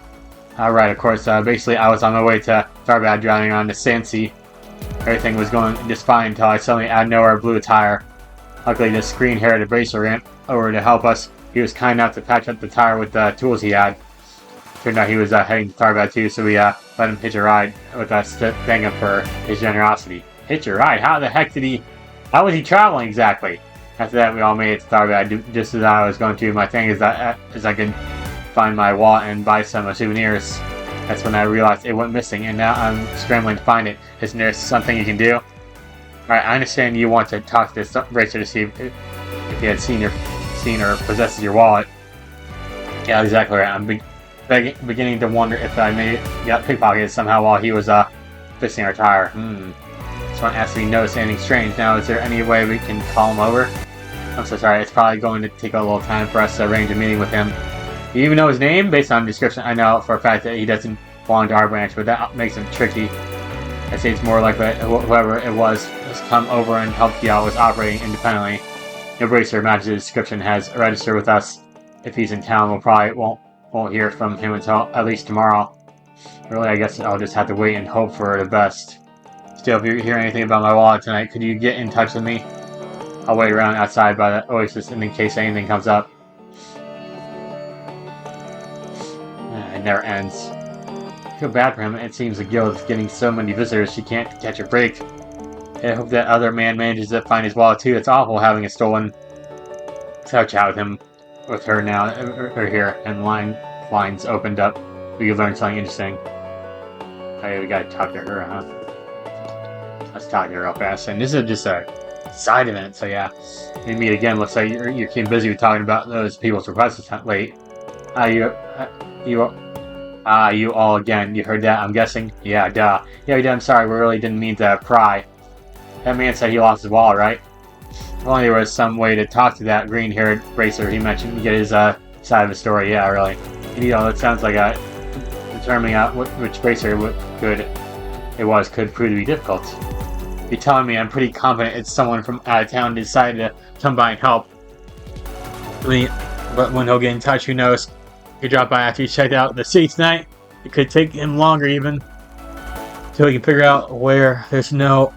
Right, of course. Basically, I was on my way to Tharbad driving on the Sansi. Everything was going just fine until I suddenly out of nowhere blew a tire. Luckily, this green-haired bracer ran over to help us. He was kind enough to patch up the tire with the tools he had. Turned out he was heading to Tharbad too, so we let him hitch a ride with us to thank him for his generosity. Hitch a ride? How the heck did he... How was he traveling exactly? After that, we all made it to Tharbad. Just as I was going to do my thing, as I could find my wallet and buy some souvenirs. That's when I realized it went missing, and now I'm scrambling to find it. Isn't there something you can do? Alright, I understand you want to talk to this bracer to see if he had seen or possesses your wallet. Yeah, exactly right. I'm beginning to wonder if I may got pickpocketed somehow while he was fixing our tire. This one asked if he noticed anything strange. Now, is there any way we can call him over? I'm so sorry. It's probably going to take a little time for us to arrange a meeting with him. You even know his name? Based on the description, I know for a fact that he doesn't belong to our branch, but that makes him tricky. I say it's more likely whoever it was has come over and helped you out was operating independently. No bracer matches the description has registered with us. If he's in town, we'll probably won't hear from him until at least tomorrow. Really, I guess I'll just have to wait and hope for the best. Still, if you hear anything about my wallet tonight, could you get in touch with me? I'll wait around outside by the oasis in case anything comes up. It never ends. I feel bad for him. It seems the guild is getting so many visitors she can't catch a break. I hope that other man manages to find his wallet too. It's awful having it stolen. Let's have a chat with her now, or here, and lines opened up. We can learn something interesting. Okay, we gotta talk to her, huh? Let's talk to her real fast. And this is just a side event, so yeah. We meet again. Looks like you came busy with talking about those people's requests late. You all again. You heard that, I'm guessing? Yeah, duh. Yeah, we did. I'm sorry. We really didn't mean to pry. That man said he lost his wallet, right? If only there was some way to talk to that green-haired bracer he mentioned to get his side of the story. Yeah, really. You know, it sounds like determining out which bracer could prove to be difficult. You're telling me I'm pretty confident it's someone from out of town decided to come by and help. But when he'll get in touch, who knows? He drop by after he checked out the city tonight. It could take him longer even. So we can figure out where there's no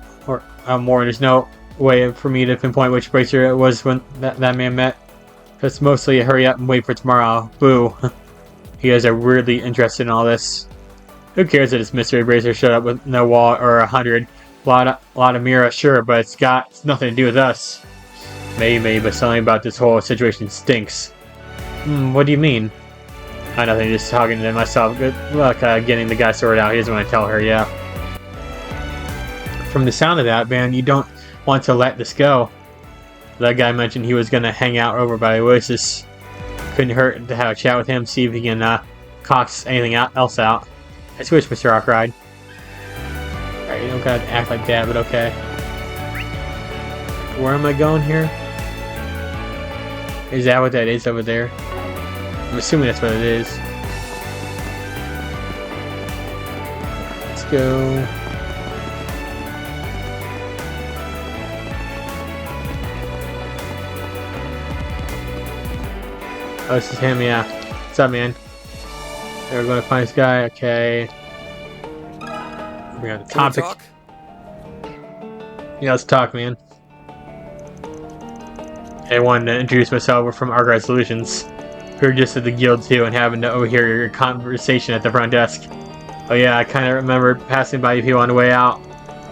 way for me to pinpoint which bracer it was when that man met. It's mostly a hurry up and wait for tomorrow. Boo. You guys are weirdly interested in all this. Who cares that this mystery bracer showed up with no wallet or 100 lot of Mira, sure, but it's nothing to do with us. Maybe, but something about this whole situation stinks. What do you mean? Nothing, just talking to myself. Good luck getting the guy sorted out. Here's when I tell her, yeah. From the sound of that, man, you don't want to let this go. That guy mentioned he was going to hang out over by Oasis. Couldn't hurt to have a chat with him, see if he can cox anything else out. I switched, Mr. Arkride. Alright, you don't gotta act like that, but okay. Where am I going here? Is that what that is over there? I'm assuming that's what it is. Let's go. Oh, this is him, yeah. What's up, man? Okay, we're going to find this guy, okay. We got the topic. Yeah, let's talk, man. Hey, I wanted to introduce myself. We're from Argyle Solutions. We were just at the guild too and happened to overhear your conversation at the front desk. Oh yeah, I kind of remember passing by you on the way out.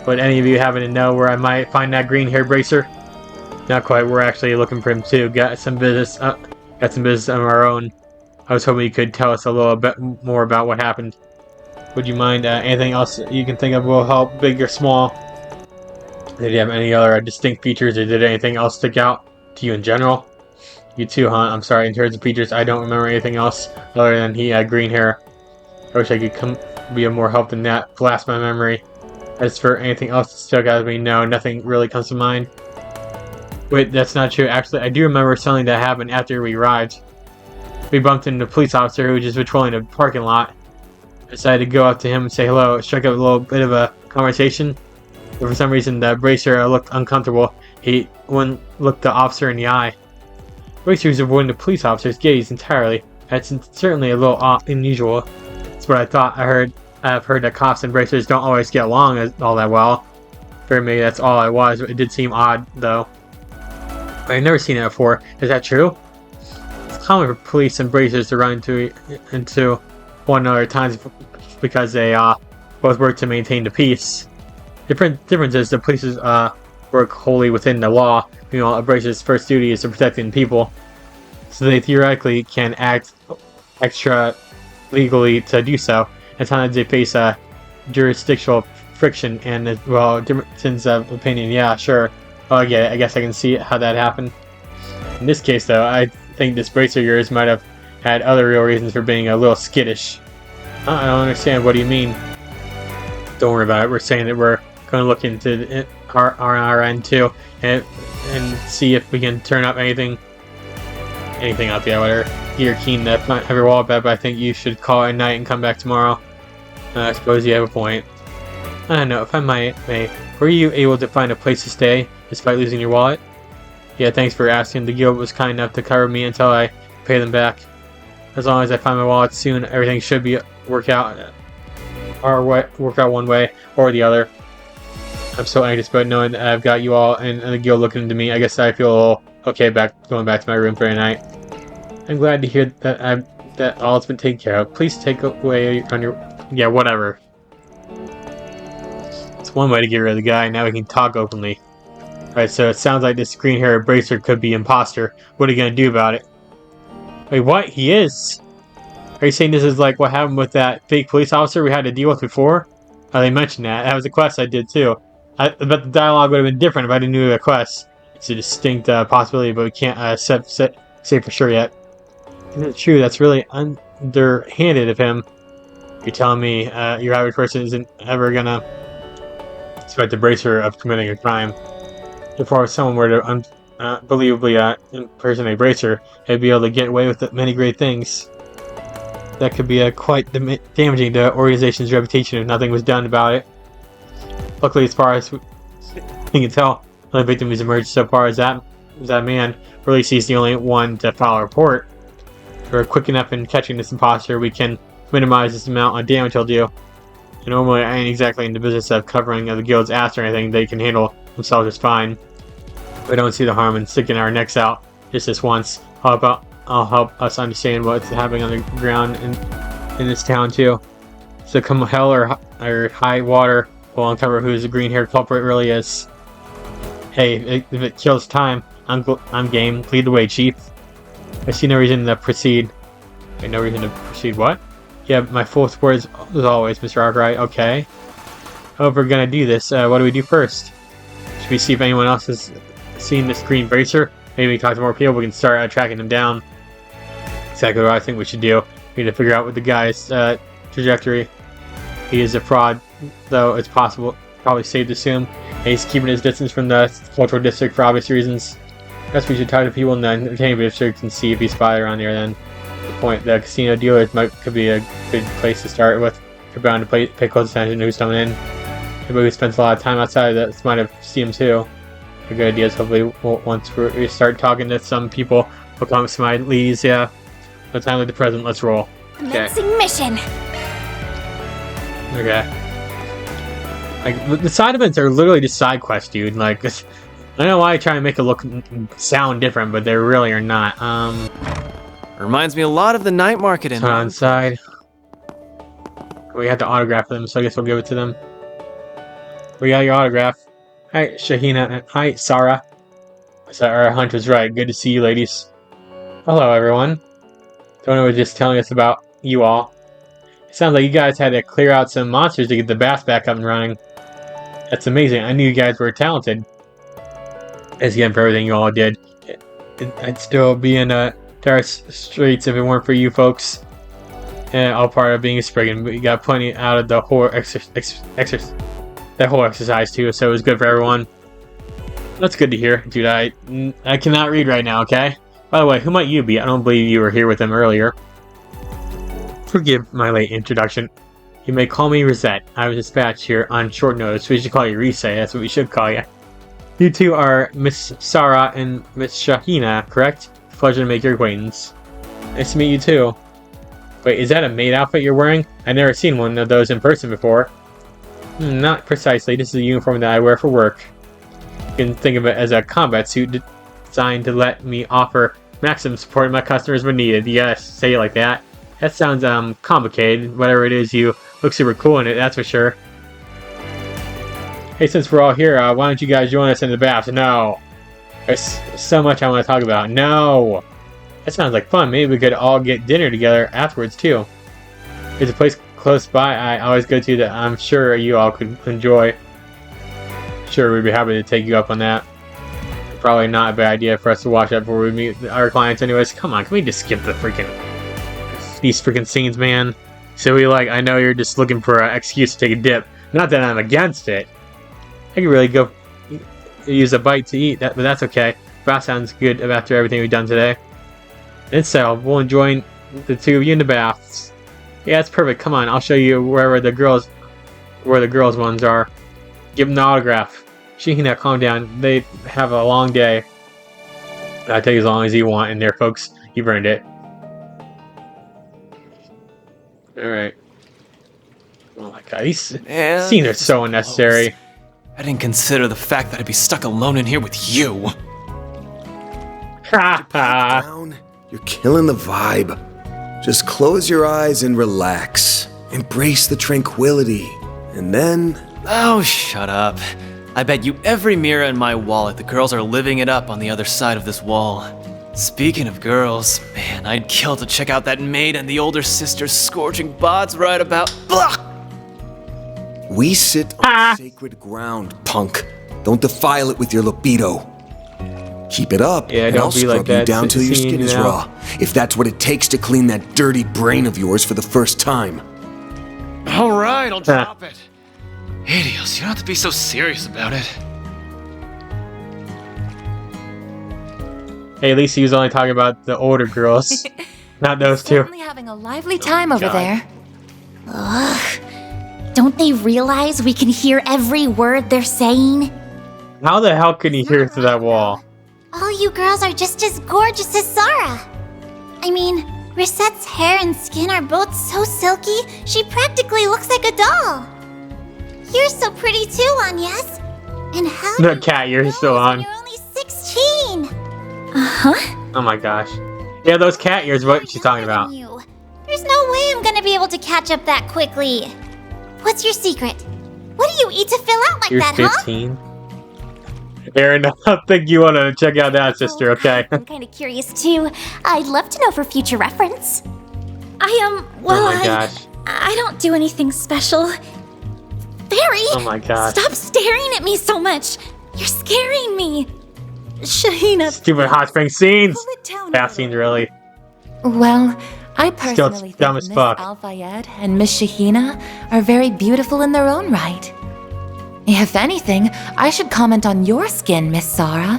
But any of you happen to know where I might find that green-haired bracer? Not quite. We're actually looking for him too. Got some business of our own. I was hoping you could tell us a little bit more about what happened. Would you mind anything else you can think of will help, big or small? Did you have any other distinct features, or did anything else stick out to you in general? You too, huh? I'm sorry, in terms of features, I don't remember anything else other than he had green hair. I wish I could be of more help than that. Blast my memory. As for anything else that stuck out to me, no, nothing really comes to mind. Wait, that's not true. Actually, I do remember something that happened after we arrived. We bumped into a police officer who was just patrolling the parking lot. I decided to go up to him and say hello. Struck up a little bit of a conversation. But for some reason, the bracer looked uncomfortable. He wouldn't look the officer in the eye. Bracer was avoiding the police officer's gaze entirely. That's certainly a little unusual. That's what I thought. I've heard that cops and bracers don't always get along all that well. For me, that's all it was. It did seem odd, though. I've never seen it before. Is that true? It's common for police and bracers to run into one another at times because they both work to maintain the peace. The difference is the police work wholly within the law. Meanwhile, a bracer's first duty is to protecting people, so they theoretically can act extra legally to do so. At times they face jurisdictional friction and, well, differences of opinion. Yeah, sure. Oh, I get it. I guess I can see how that happened. In this case, though, I think this bracer of yours might have had other real reasons for being a little skittish. I don't understand. What do you mean? Don't worry about it. We're saying that we're going to look into our end too, and see if we can turn up anything out there. Whether you're keen to find every wall bet, but I think you should call it a night and come back tomorrow. I suppose you have a point. I don't know, if I may, were you able to find a place to stay despite losing your wallet? Yeah, thanks for asking. The guild was kind enough to cover me until I pay them back. As long as I find my wallet soon, everything should work out one way or the other. I'm so anxious about knowing that I've got you all and the guild looking into me. I guess I feel a little okay going back to my room for the night. I'm glad to hear that all has been taken care of. Please take away on your... Yeah, whatever. It's one way to get rid of the guy. Now we can talk openly. Alright, so it sounds like this green-haired bracer could be imposter. What are you going to do about it? Wait, what? He is? Are you saying this is like what happened with that fake police officer we had to deal with before? Oh, they mentioned that. That was a quest I did too. I bet the dialogue would have been different if I didn't do the quest. It's a distinct possibility, but we can't say for sure yet. Isn't it true? That's really underhanded of him. You're telling me your average person isn't ever gonna suspect the bracer of committing a crime. If someone were to unbelievably impersonate a bracer, they'd be able to get away with many great things. That could be quite damaging to the organization's reputation if nothing was done about it. Luckily, as far as we can tell, the only victim who's emerged so far is that man. Or at least he's the only one to file a report. If we're quick enough in catching this imposter, we can minimize this amount of damage he'll do. And normally, I ain't exactly in the business of covering the guild's ass or anything. They can handle themselves just fine. I don't see the harm in sticking our necks out just this once. I'll help us understand what's happening on the ground in this town too. So come hell or high water, We'll uncover who the green-haired culprit really is. Hey, if it kills time, I'm game. Lead the way, Chief. I see no reason to proceed. Wait, no reason to proceed what? Yeah, my full support is as always, Mr. Arkwright. Okay. Hope we're gonna do this. What do we do first? Should we see if anyone else has seen this green bracer? Maybe we talk to more people, we can start tracking them down. Exactly what I think we should do. We need to figure out what the guy's trajectory. He is a fraud, though it's possible, probably safe to assume. And he's keeping his distance from the cultural district for obvious reasons. I guess we should talk to people in the entertainment district and see if he's spotted around there then. The casino dealers could be a good place to start with. You're bound to pay close attention to who's coming in. Anybody who spends a lot of time outside that might have seen him too. A good idea is hopefully once we start talking to some people, we'll come with some ideas. Yeah. No time like the present. Let's roll. Commencing mission. Okay. Like the side events are literally just side quests, dude. Like I don't know why I try and make it sound different, but they really are not. Reminds me a lot of the night market in on side. We have to autograph them, so I guess we'll give it to them. We got your autograph. Hi, Shahina. Hi, Sarah. Our hunch was right. Good to see you, ladies. Hello, everyone. Dona was just telling us about you all. It sounds like you guys had to clear out some monsters to get the bath back up and running. That's amazing. I knew you guys were talented. Thanks again for everything you all did. I'd still be in dire streets if it weren't for you folks. And all part of being a Spriggan, but you got plenty out of the whole exercise too, so it was good for everyone. That's good to hear, dude. I cannot read right now, okay? By the way, who might you be? I don't believe you were here with them earlier. Forgive my late introduction. You may call me Risette. I was dispatched here on short notice. We should call you Risette. That's what we should call you. You two are Miss Sarah and Miss Shahina, correct? Pleasure to make your acquaintance. Nice to meet you too. Wait, is that a maid outfit you're wearing? I've never seen one of those in person before. Not precisely. This is a uniform that I wear for work. You can think of it as a combat suit designed to let me offer maximum support to my customers when needed. Yes, say it like that. That sounds complicated. Whatever it is, you look super cool in it, that's for sure. Hey, since we're all here, why don't you guys join us in the bath? No. There's so much I want to talk about. No. That sounds like fun. Maybe we could all get dinner together afterwards, too. There's a place close by I always go to that I'm sure you all could enjoy. Sure, we'd be happy to take you up on that. Probably not a bad idea for us to watch that before we meet our clients anyways. Come on, can we just skip these freaking scenes, man? So I know you're just looking for an excuse to take a dip. Not that I'm against it. I could really go use a bite to eat, but that's okay. Bath sounds good after everything we've done today. And so, we'll join the two of you in the baths. Yeah, that's perfect. Come on, I'll show you where the girls ones are. Give them the autograph. Shahina, calm down. They have a long day. I'll take as long as you want in there, folks. You've earned it. Alright. Oh my god, these scenes are so unnecessary. I didn't consider the fact that I'd be stuck alone in here with you. Down. You're killing the vibe. Just close your eyes and relax. Embrace the tranquility. And then... Oh, shut up. I bet you every mirror in my wallet the girls are living it up on the other side of this wall. Speaking of girls, man, I'd kill to check out that maid and the older sister's scorching bods right about... Blah! We sit on sacred ground, punk. Don't defile it with your libido. Keep it up, and I'll scrub you down till your skin is raw. If that's what it takes to clean that dirty brain of yours for the first time. Alright, I'll drop it. Idios, you don't have to be so serious about it. Hey, at least he was only talking about the older girls. Not those two. Certainly having a lively time over there. Ugh. Don't they realize we can hear every word they're saying? How the hell can you hear through that wall? All you girls are just as gorgeous as Sarah. I mean, Risette's hair and skin are both so silky, she practically looks like a doll. You're so pretty too, Agnes. And how the cat you're still on. You're only 16. Oh my gosh. Yeah, those cat ears, what she's talking about. There's no way I'm gonna be able to catch up that quickly. What's your secret? What do you eat to fill out like You're that, 15. Aaron, I don't think you want to check out that, sister, okay? I'm kind of curious too. I'd love to know for future reference. Oh my gosh. I don't do anything special. Barry! Oh my gosh. Stop staring at me so much! You're scaring me! Shahina, Stupid hot spring scenes! pull it down. That scene's really... Well, I Still personally dumb think as Miss fuck. Al-Fayed and Miss Shahina are very beautiful in their own right. If anything, I should comment on your skin, Miss Sarah.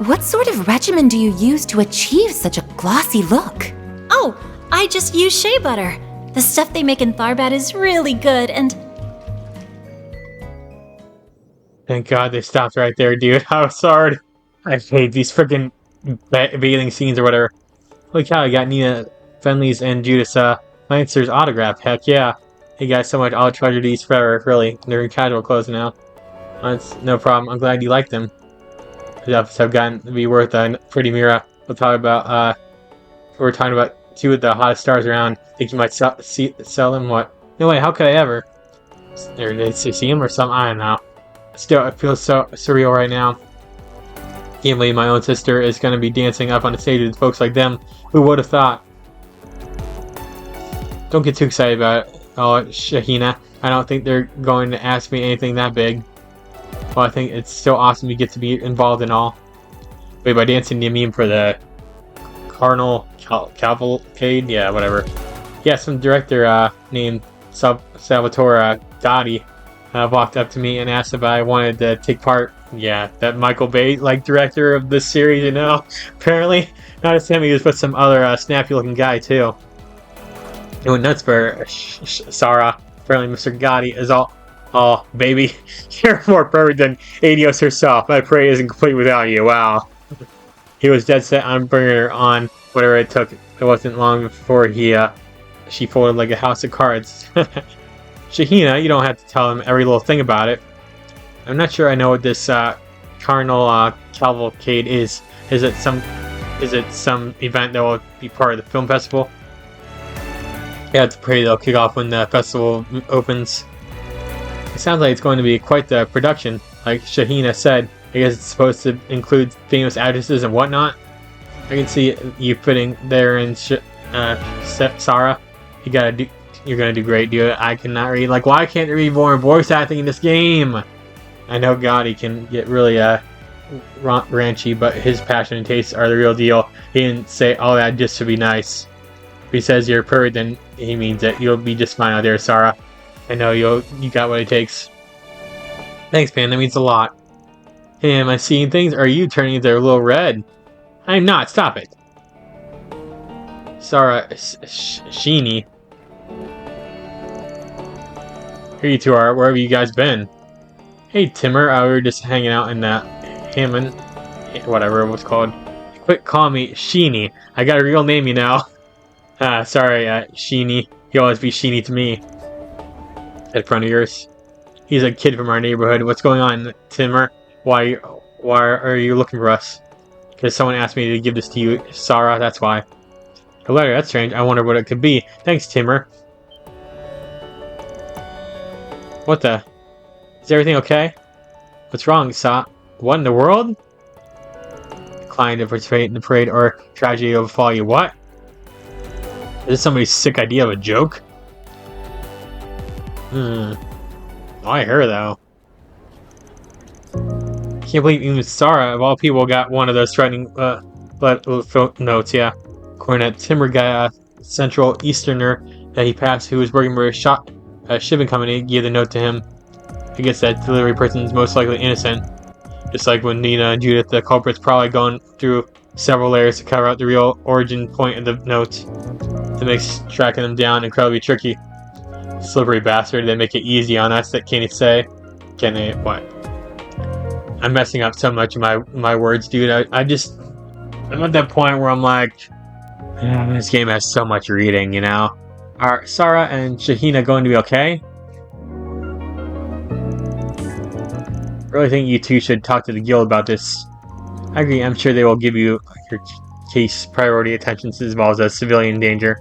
What sort of regimen do you use to achieve such a glossy look? Oh, I just use shea butter. The stuff they make in Tharbad is really good, and Thank God they stopped right there, dude. I was sorry. I hate these freaking bathing scenes or whatever. Look how I got Nina Fenley's and Judas Lancer's autograph. Heck yeah. Hey guys, so much. I'll treasure these forever, really. They're in casual clothes now. That's no problem. I'm glad you like them. The episodes have gotten to be worth a pretty mirror. We're talking about two of the hottest stars around. Think you might sell them? What? No way, how could I ever? Or did they see him or something? I don't know. Still, it feels so surreal right now. Can't believe my own sister is going to be dancing up on the stage with folks like them. Who would have thought? Don't get too excited about it. Oh, Shahina. I don't think they're going to ask me anything that big. Well, I think it's still awesome to get to be involved in all. Wait, by dancing, do you mean for the Carnal Cavalcade? Yeah, whatever. Yeah, some director named Salvatore Gotti walked up to me and asked if I wanted to take part. Yeah, that Michael Bay-like director of this series, you know? Apparently, not just him, he was with some other snappy-looking guy, too. It went nuts for Sarah. Apparently, Mr. Gotti is all, oh, baby, you're more perfect than Adios herself. My parade isn't complete without you. Wow. He was dead set on bringing her on, whatever it took. It wasn't long before she folded like a house of cards. Shahina, you don't have to tell him every little thing about it. I'm not sure I know what this Carnal Cavalcade is. Is it some event that will be part of the film festival? Yeah, it's pretty. They'll kick off when the festival opens. It sounds like it's going to be quite the production. Like Shahina said, I guess it's supposed to include famous actresses and whatnot. I can see you fitting there in Sarah. You're gonna do great, dude. I cannot read. Like, why can't there be more voice acting in this game? I know Gotti can get really ranchy, but his passion and tastes are the real deal. He didn't say all that just to be nice. If he says you're perfect, then he means it. You'll be just fine out there, Sarah. I know you got what it takes. Thanks, man. That means a lot. Hey, am I seeing things? Or are you turning into a little red? I'm not. Stop it. Sarah Sheeny. Here you two are. Where have you guys been? Hey, Timmer. We were just hanging out in that Hammond, whatever it was called. Quit calling me Sheeny. I got a real name, you know. Sorry, Sheeny. You always be Sheeny to me. At front of yours. He's a kid from our neighborhood. What's going on, Timmer? Why are you looking for us? Because someone asked me to give this to you, Sarah. That's why. A letter. That's strange. I wonder what it could be. Thanks, Timmer. What the? Is everything okay? What's wrong, Sa? What in the world? Decline to participate in the parade or tragedy will befall you. What? Is this somebody's sick idea of a joke? Why her, though? Can't believe even Sarah, of all people, got one of those threatening notes, yeah. Cornet Timber guy, Central Easterner that he passed who was working for a shipping company, gave the note to him. I guess that delivery person is most likely innocent. Just like when Nina and Judith, the culprit's probably going through several layers to cover up the real origin point of the notes. It makes tracking them down incredibly tricky. Slippery bastard, they make it easy on us, that can you say? Can they, what? I'm messing up so much of my words, dude. I'm at that point where I'm like, this game has so much reading, you know? Are Sarah and Shahina going to be okay? Really think you two should talk to the guild about this. I agree, I'm sure they will give you your case priority attention as well as a civilian danger.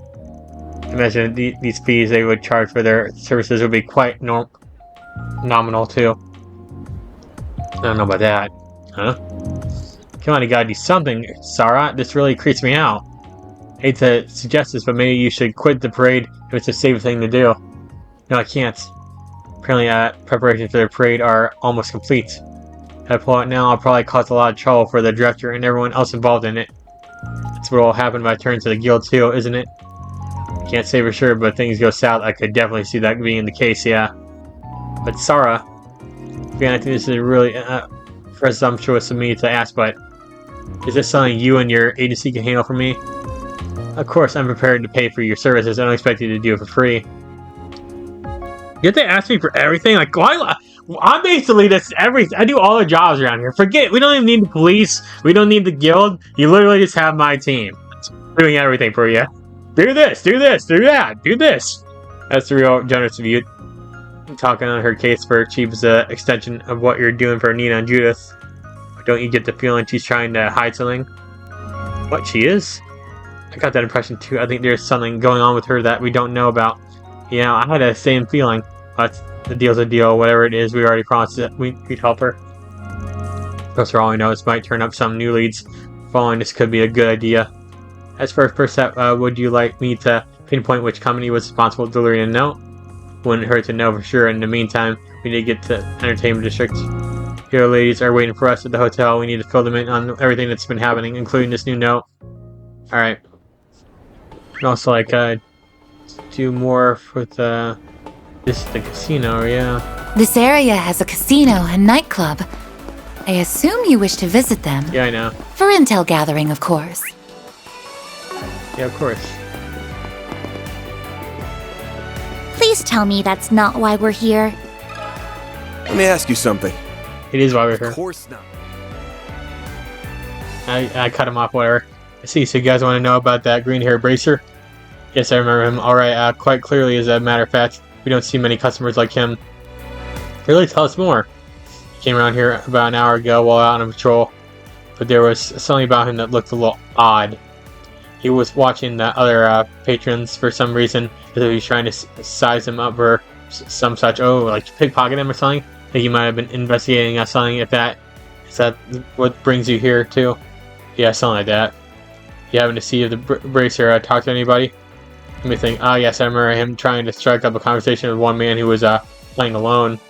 Imagine these fees they would charge for their services would be quite nominal too. I don't know about that. Huh? Come on, you gotta do something, Sarah. This really creeps me out. Hate to suggest this, but maybe you should quit the parade if it's a safe thing to do. No, I can't. Apparently, preparations for the parade are almost complete. If I pull out now, I'll probably cause a lot of trouble for the director and everyone else involved in it. That's what will happen when I turn to the guild too, isn't it? Can't say for sure, but if things go south, I could definitely see that being the case, yeah. But Sarah, again, I think this is really presumptuous of me to ask, but is this something you and your agency can handle for me? Of course, I'm prepared to pay for your services. I don't expect you to do it for free. You have to ask me for everything? Like, why? I'm basically this everything. I do all the jobs around here. Forget, we don't even need the police. We don't need the guild. You literally just have my team doing everything for you. Do this, do this, do that, do this. That's real generous of you. Talking on her case for cheap is an extension of what you're doing for Nina and Judith. Don't you get the feeling she's trying to hide something? What, she is? I got that impression too. I think there's something going on with her that we don't know about. Yeah, I had the same feeling. But the deal's a deal. Whatever it is, we already promised that we'd help her. Because for all we know, this might turn up some new leads. Following this could be a good idea. As for first step, would you like me to pinpoint which company was responsible for delivering a note? Wouldn't hurt to know for sure. In the meantime, we need to get to entertainment district. Here, ladies are waiting for us at the hotel. We need to fill them in on everything that's been happening, including this new note. Alright. And also, like, do more with this is the casino, yeah. This area has a casino and nightclub. I assume you wish to visit them. Yeah, I know. For intel gathering, of course. Yeah, of course. Please tell me that's not why we're here. Let me ask you something. It is why we're here. Of course not. I cut him off, whatever. I see, so you guys want to know about that green-haired bracer? Yes, I remember him. Alright, quite clearly, as a matter of fact. We don't see many customers like him. Really, tell us more. He came around here about an hour ago while out on patrol. But there was something about him that looked a little odd. He was watching the other patrons for some reason, as if he was trying to size them up or some such. Oh, like pickpocket them or something. I think he might have been investigating something. If that is that what brings you here too? Yeah, something like that. You happen to see if the bracer talked to anybody? Let me think. Oh yes, I remember him trying to strike up a conversation with one man who was playing alone.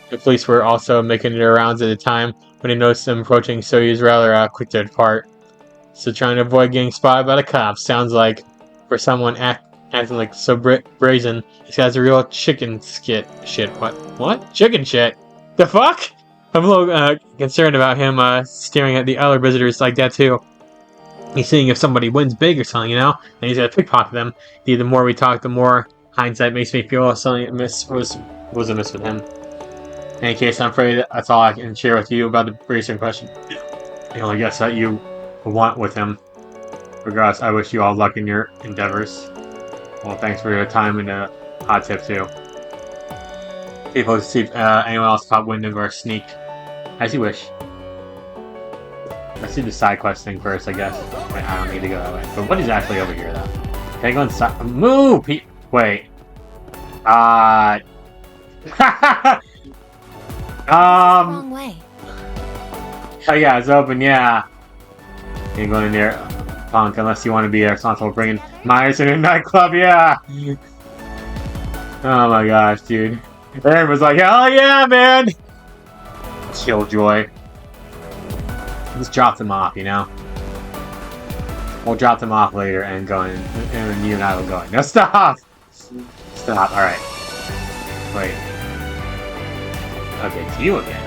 The police were also making their rounds at the time when they noticed him approaching, so he was rather quick to depart. So trying to avoid getting spotted by the cops sounds like for someone acting like so brazen. This guy's a real chicken shit. What? Chicken shit? The fuck? I'm a little concerned about him staring at the other visitors like that too. He's seeing if somebody wins big or something, you know? And he's gonna pickpocket them. The more we talk, the more hindsight makes me feel something was amiss with him. In any case, I'm afraid that's all I can share with you about the bracer in question. The only guess that you want with him. Regardless, I wish you all luck in your endeavors. Well, thanks for your time and a hot tip too. People to see if anyone else pop window or sneak. As you wish. Let's do the side quest thing first, I guess. Wait, I don't need to go that way. But what is actually over here, though? Can I go inside? Move! Wait. Wrong way. Oh yeah, it's open, yeah. You ain't going in there, punk, unless you want to be responsible for bringing Myers in a nightclub, yeah! Oh my gosh, dude. Aaron was like, hell yeah, man! Killjoy. Just drop them off, you know? We'll drop them off later and go in, and you and I will go in. No, stop! Stop, alright. Wait. Okay, it's you again.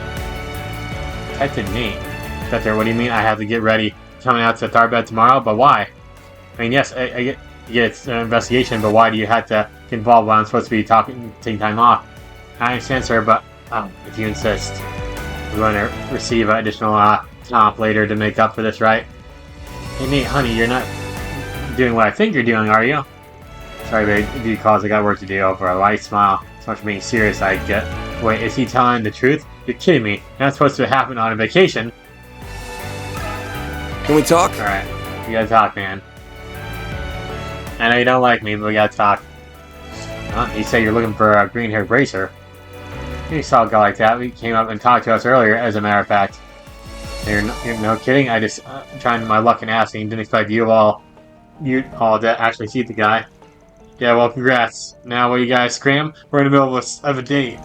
Typed in me. Got there, what do you mean I have to get ready? Coming out to Tharbad tomorrow? But why? I mean, yes, I get it's an investigation, but why do you have to get involved while I'm supposed to be taking time off? I understand, sir, but if you insist, we're going to receive additional comp later to make up for this, right? Hey, Nate, honey, you're not doing what I think you're doing, are you? Sorry, babe, because I got work to do. Over a light smile. So much for being serious, I get. Wait, is he telling the truth? You're kidding me. That's supposed to happen on a vacation. Can we talk? Alright, we gotta talk, man. I know you don't like me, but we gotta talk. You say you're looking for a green-haired bracer. You saw a guy like that. He came up and talked to us earlier, as a matter of fact. You're no kidding. I just trying my luck and asking. Didn't expect you all to actually see the guy. Yeah, well, congrats. Now, what you guys scram? We're in the middle of a date.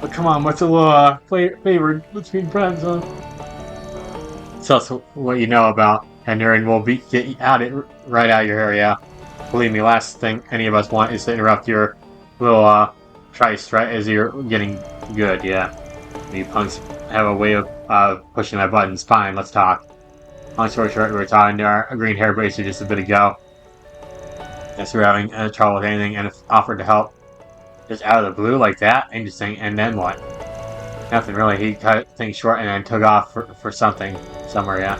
But come on, what's a little favor between friends, huh? Tell us what you know about Ender, and we'll get it right out of your hair. Yeah. Believe me, last thing any of us want is to interrupt your little trice right as you're getting good. Yeah. You punks have a way of pushing my buttons. Fine, let's talk. Long story short, we were talking to our green hair bracer just a bit ago. Yes, we were having trouble with anything and offered to help. Just out of the blue like that? Interesting. And then what? Nothing really. He cut things short and then took off for something somewhere, yeah.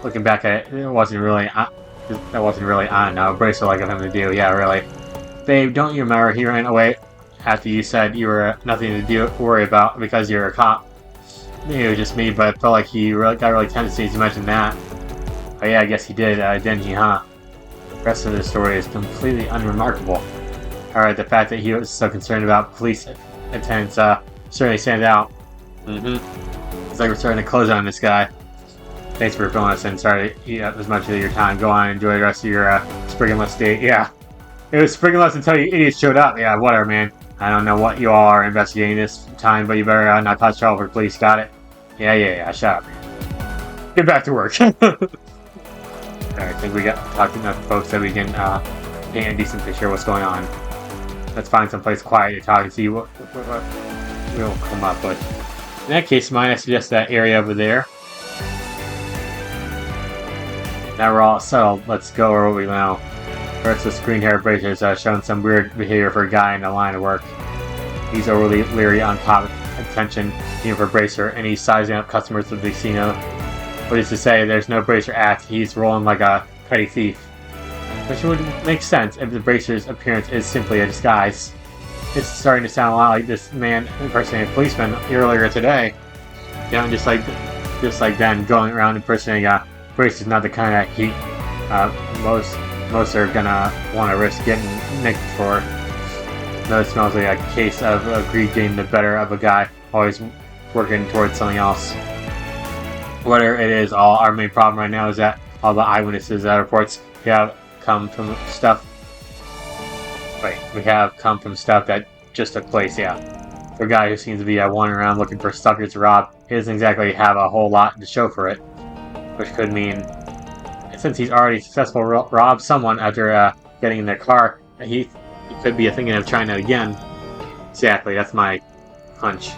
Looking back at it, that wasn't really, I don't know, bracer like of him to do, yeah, really. Babe, don't you remember he ran away after you said you were nothing to worry about because you're a cop? Maybe it was just me, but I felt like he got really tempted as you mentioned that. Oh yeah, I guess he did, didn't he, huh? The rest of the story is completely unremarkable. Alright, the fact that he was so concerned about police attendants certainly stands out. It's like we're starting to close on this guy. Thanks for filling us in. Sorry to eat up as much of your time. Go on and enjoy the rest of your springless date. Yeah. It was springless until you idiots showed up. Yeah, whatever, man. I don't know what you all are investigating this time, but you better not touch trouble for the police. Got it? Yeah. Shut up, man. Get back to work. Alright, I think we got talked enough folks that we can paint a decent picture of what's going on. Let's find someplace quiet to talk and see what will come up with. In that case, I suggest that area over there. Now we're all settled. Let's go where we know. First, this green hair bracer has shown some weird behavior for a guy in the line of work. He's overly leery on top attention, even for bracer, and he's sizing up customers with the casino. What is to say, there's no bracer act. He's rolling like a petty thief. Which would make sense if the bracer's appearance is simply a disguise. It's starting to sound a lot like this man impersonating a policeman earlier today. Yeah, just like then, going around impersonating a bracer's not the kind of heat most are gonna want to risk getting nicked for. No, it smells like a case of greed getting the better of a guy, always working towards something else. Whatever it is, our main problem right now is that all the eyewitnesses reports we have come from stuff that just took place, yeah. For a guy who seems to be wandering around looking for stuff to rob, he doesn't exactly have a whole lot to show for it. Which could mean, since he's already successfully robbed someone after getting in their car, he could be thinking of trying it again. Exactly, that's my hunch.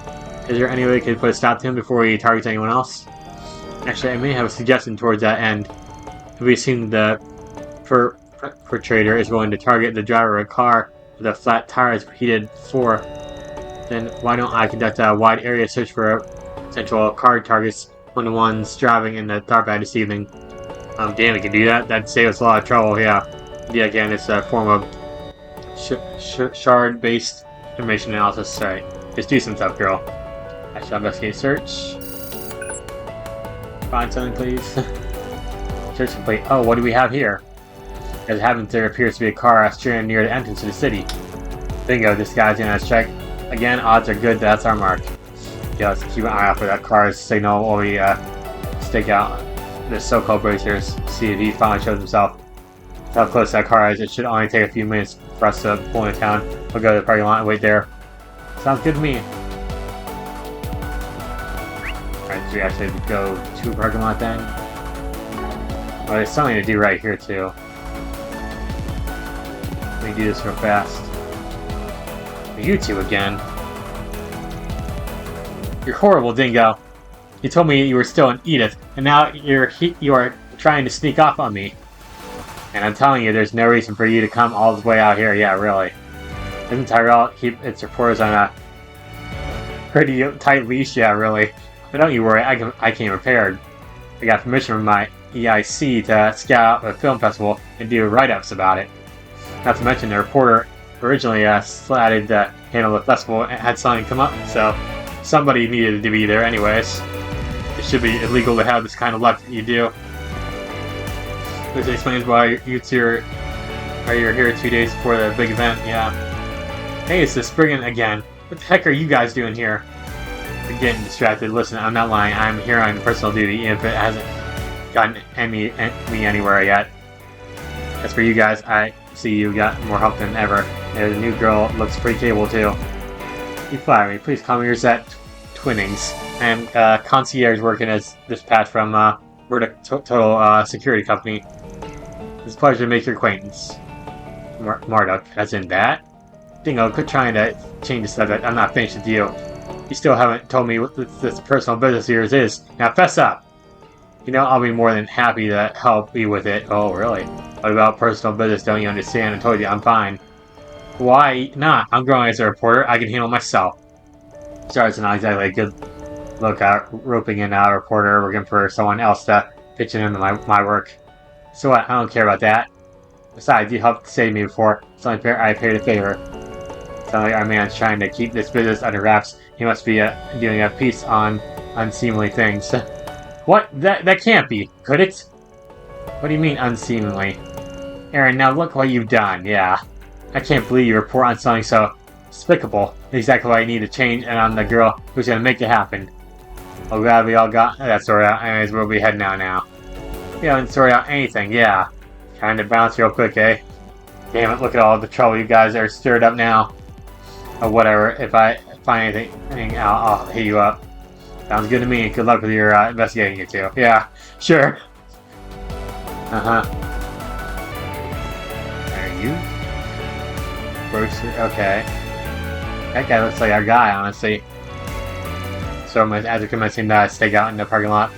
Is there any way we could put a stop to him before he targets anyone else? Actually, I may have a suggestion towards that end. If we assume the perpetrator is willing to target the driver of a car with the flat tires he did before, then why don't I conduct a wide area search for potential car targets on the ones driving in the Tharbad this evening? Damn, we can do that? That'd save us a lot of trouble, yeah. Yeah, again, it's a form of shard-based information analysis. Sorry. Just do some stuff, girl. I shall investigate search. Find something, please. Search complete. Oh, what do we have here? As it happens, there appears to be a car steering near the entrance to the city. Bingo, this guy's gonna check. Again, odds are good that's our mark. Yeah, let's keep an eye out for that car's signal while we stake out the so-called bracers, see if he finally shows himself. How close that car is, it should only take a few minutes for us to pull into town. We'll go to the parking lot and wait there. Sounds good to me. Alright, so we actually go to a parking lot then. Oh, there's something to do right here too. Let me do this real fast. You two again. You're horrible, Dingo. You told me you were still in Edith, and now you are trying to sneak off on me. And I'm telling you, there's no reason for you to come all the way out here. Yeah, really. Doesn't Tyrell keep its reporters on a pretty tight leash? Yeah, really. But don't you worry, I came prepared. I got permission from my EIC to scout out a film festival and do write-ups about it. Not to mention, the reporter originally slatted to handle the festival and had something come up, so somebody needed to be there anyways. It should be illegal to have this kind of luck that you do. This explains why you're here 2 days before the big event, yeah. Hey, it's this brigand again. What the heck are you guys doing here? I'm getting distracted. Listen, I'm not lying. I'm here on personal duty, if it hasn't gotten me anywhere yet. As for you guys, I see you got more help than ever. And the new girl looks pretty capable too. You flatter me. Please call me Risette Twinnings. I am concierge working as dispatched from Total Security Company. It's a pleasure to make your acquaintance. Marduk, as in that? Dingo, quit trying to change the subject. I'm not finished with you. You still haven't told me what this personal business of yours is. Now fess up! You know, I'll be more than happy to help you with it. Oh, really? What about personal business? Don't you understand? I told you, I'm fine. Why not? I'm growing as a reporter. I can handle myself. Sorry, it's not exactly a good look at roping in a reporter working for someone else to pitch into my work. So what? I don't care about that. Besides, you helped save me before. It's only fair I paid a favor. Sounds like our man's trying to keep this business under wraps. He must be doing a piece on unseemly things. What? That can't be, could it? What do you mean, unseemly? Aaron, now look what you've done, yeah. I can't believe you report on something so despicable. Exactly what I need to change, and I'm the girl who's gonna make it happen. Oh, glad we all got that sorted out. Anyways, we'll be heading out now. We haven't sorted out anything, yeah. Trying to bounce real quick, eh? Damn it, look at all the trouble you guys are stirred up now. Or whatever, if I find anything, I'll hit you up. Sounds good to me. Good luck with your investigating it too. Yeah, sure. Are you? Okay. That guy looks like our guy, honestly. So I'm as we commencing to stake out in the parking lot.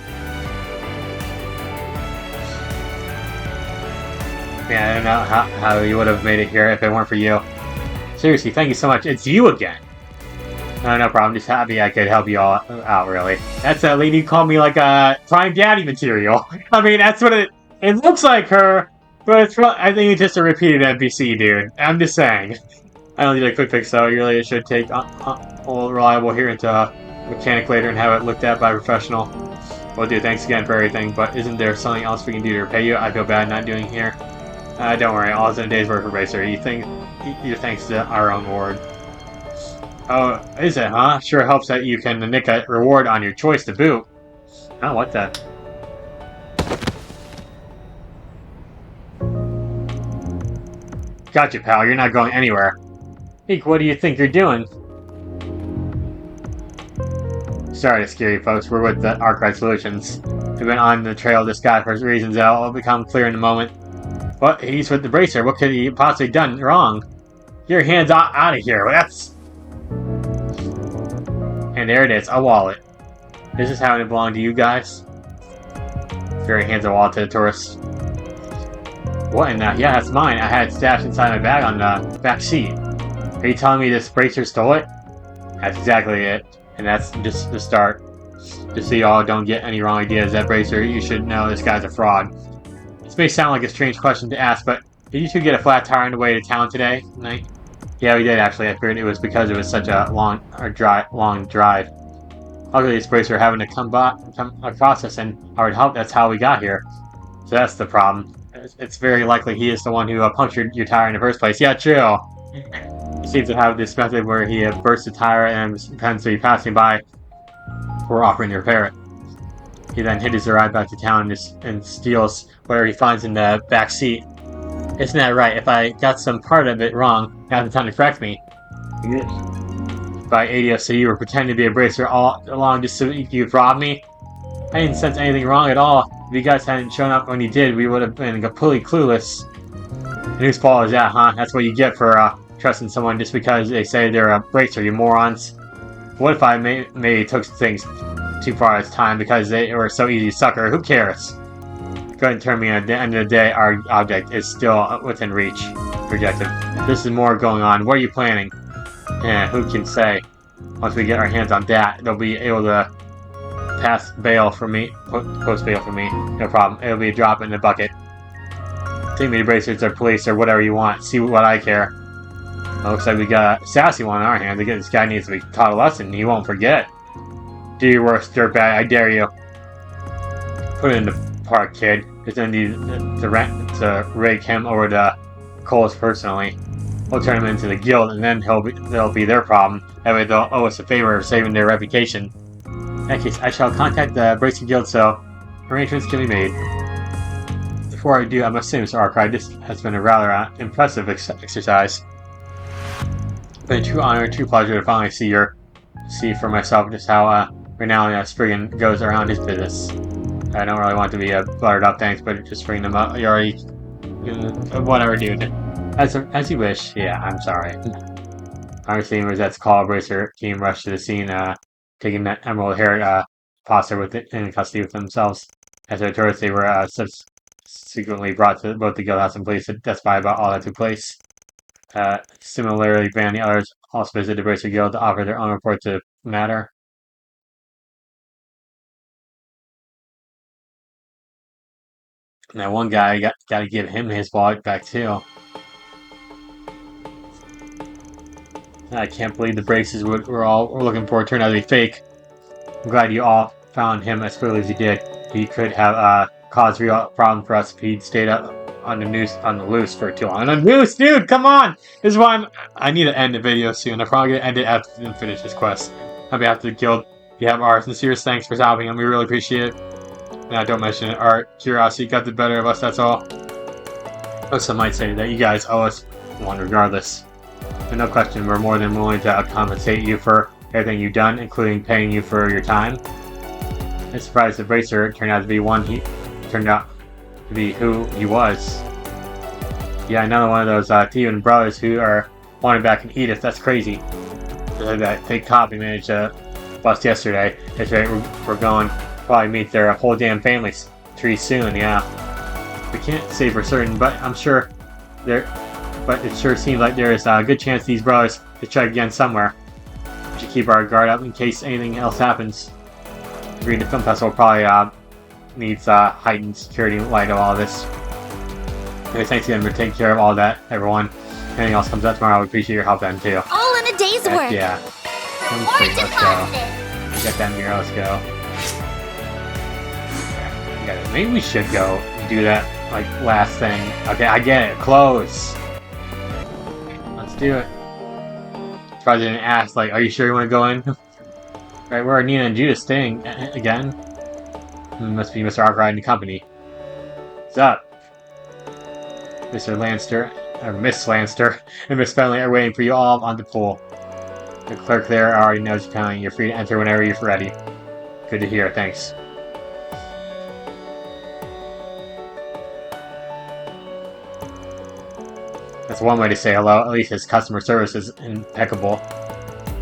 Yeah, I don't know how you would have made it here if it weren't for you. Seriously, thank you so much. It's you again. No problem. Just happy I could help you all out, really. That's a lady who called me like a prime daddy material. I mean, that's what it looks like her, but it's I think it's just a repeated NPC, dude. I'm just saying. I don't need a quick fix, though. You really should take all reliable here into a mechanic later and have it looked at by a professional. Well, dude, thanks again for everything, but isn't there something else we can do to repay you? I feel bad not doing here. Don't worry, all is in a day's work for Racer. Your thanks to our own ward. Oh, is it, huh? Sure helps that you can nick a reward on your choice to boot. Oh, what the? Gotcha, pal. You're not going anywhere. Eek, what do you think you're doing? Sorry to scare you folks. We're with the Arkwright Solutions. We've been on the trail of this guy for reasons that will become clear in a moment. But he's with the Bracer. What could he possibly done wrong? Get your hands out of here. That's... And there it is, a wallet. This is how it belonged to you guys. Barry hands a wallet to the tourist. What in that? Yeah, that's mine. I had it stashed inside my bag on the back seat. Are you telling me this Bracer stole it? That's exactly it. And that's just the start. Just so y'all don't get any wrong ideas, that Bracer, you should know this guy's a fraud. This may sound like a strange question to ask, but did you two get a flat tire on the way to town today? Night? Yeah, we did actually. I figured it was because it was such a long drive. Luckily, this Bracer having to come across us, and I would hope that's how we got here. So that's the problem. It's very likely he is the one who punctured your tire in the first place. Yeah, true. He seems to have this method where he bursts the tire and happens to be passing by before offering to repair it. He then hitches a ride back to town and steals whatever he finds in the back seat. Isn't that right? If I got some part of it wrong, you have the time to correct me. By ADS, so you were pretending to be a Bracer all along just so you could rob me? I didn't sense anything wrong at all. If you guys hadn't shown up when you did, we would have been completely clueless. And whose fault is that, huh? That's what you get for trusting someone just because they say they're a Bracer, you morons. What if I maybe took things too far this time because they were so easy to sucker? Who cares? Go ahead and turn me on. At the end of the day, our object is still within reach. Rejected. This is more going on. What are you planning? Yeah, who can say? Once we get our hands on that, they'll be able to pass bail for me, post bail for me. No problem. It'll be a drop in the bucket. Take me to Bracers or police or whatever you want. See what I care. Well, looks like we got a sassy one on our hands. Again, this guy needs to be taught a lesson. He won't forget. Do your worst, dirtbag. I dare you. Put it in the park, kid. There's no need to rake him over to Coles personally. We'll turn them into the guild, and then they'll be their problem. That way they'll owe us a favor of saving their reputation. In that case, I shall contact the Bracer Guild so arrangements can be made. Before I do, I must say, Mr. Arkwright, this has been a rather impressive exercise. It's been a true honor, a true pleasure to finally see for myself just how renowned Spriggan goes around his business. I don't really want to be buttered up, thanks, but just bring them up. You already... whatever, dude. As you wish. Yeah, I'm sorry. Obviously, Risette's call, Bracer team rushed to the scene, taking that emerald-haired foster in custody with themselves. As their tourists, they were secretly brought to both the guildhouse and police to testify about all that took place. Similarly, Van and the others also visited the Bracer Guild to offer their own report to the matter. Now, one guy got to give him his wallet back too. I can't believe the braces we're looking for turned out to be fake. I'm glad you all found him as clearly as you did. He could have caused real problem for us if he'd stayed up on the loose for too long. On the loose, dude, come on! This is why I need to end the video soon. I'm probably gonna end it after we finish this quest. On behalf of the guild, we have our sincerest thanks for helping him. We really appreciate it. And don't mention it. Our curiosity got the better of us, that's all. But some might say that you guys owe us one regardless. And no question, we're more than willing to compensate you for everything you've done, including paying you for your time. I'm surprised the Bracer turned out to be who he was. Yeah, another one of those thieving brothers who are wanted back in Edith. That's crazy. That fake cop we managed to bust yesterday. That's right, we're going to probably meet their whole damn family tree soon, yeah. We can't say for certain, but I'm sure but it sure seems like there is a good chance these brothers to check again somewhere. We should keep our guard up in case anything else happens. Agreed, the film festival probably needs heightened security in light of all this. Anyway, thanks again for taking care of all that, everyone. If anything else comes up tomorrow, we appreciate your help then too. All in a day's work. Yeah. Let's go. Get that mirror, let's go. Yeah, maybe we should go and do that, like, last thing. Okay, I get it. Close. Let's do it. Probably didn't ask, like, are you sure you want to go in? Right, where are Nina and Judah staying again? Must be Mr. Arkwright and company. What's up? Mr. Lanster, or Miss Lanster, and Miss Fenley are waiting for you all on the pool. The clerk there already knows you're coming. You're free to enter whenever you're ready. Good to hear, thanks. That's one way to say hello. At least his customer service is impeccable.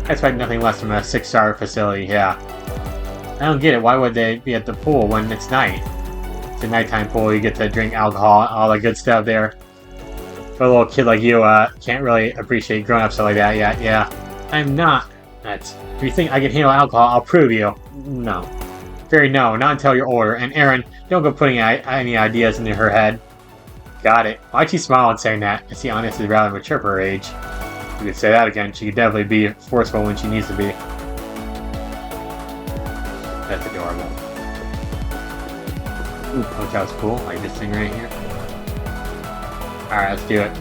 I expect nothing less from a 6-star facility, yeah. I don't get it. Why would they be at the pool when it's night? It's a nighttime pool. You get to drink alcohol, all that good stuff there. For a little kid like you, can't really appreciate grown-up stuff like that yet, yeah. I'm not. If you think I can handle alcohol, I'll prove you. No. Very no, not until you're older. And Erin, don't go putting any ideas into her head. Got it. Why'd she smile when saying that? I see Honest is rather mature for her age. You could say that again. She could definitely be forceful when she needs to be. That's adorable. Ooh, hotel's cool. Like this thing right here. Alright, let's do it.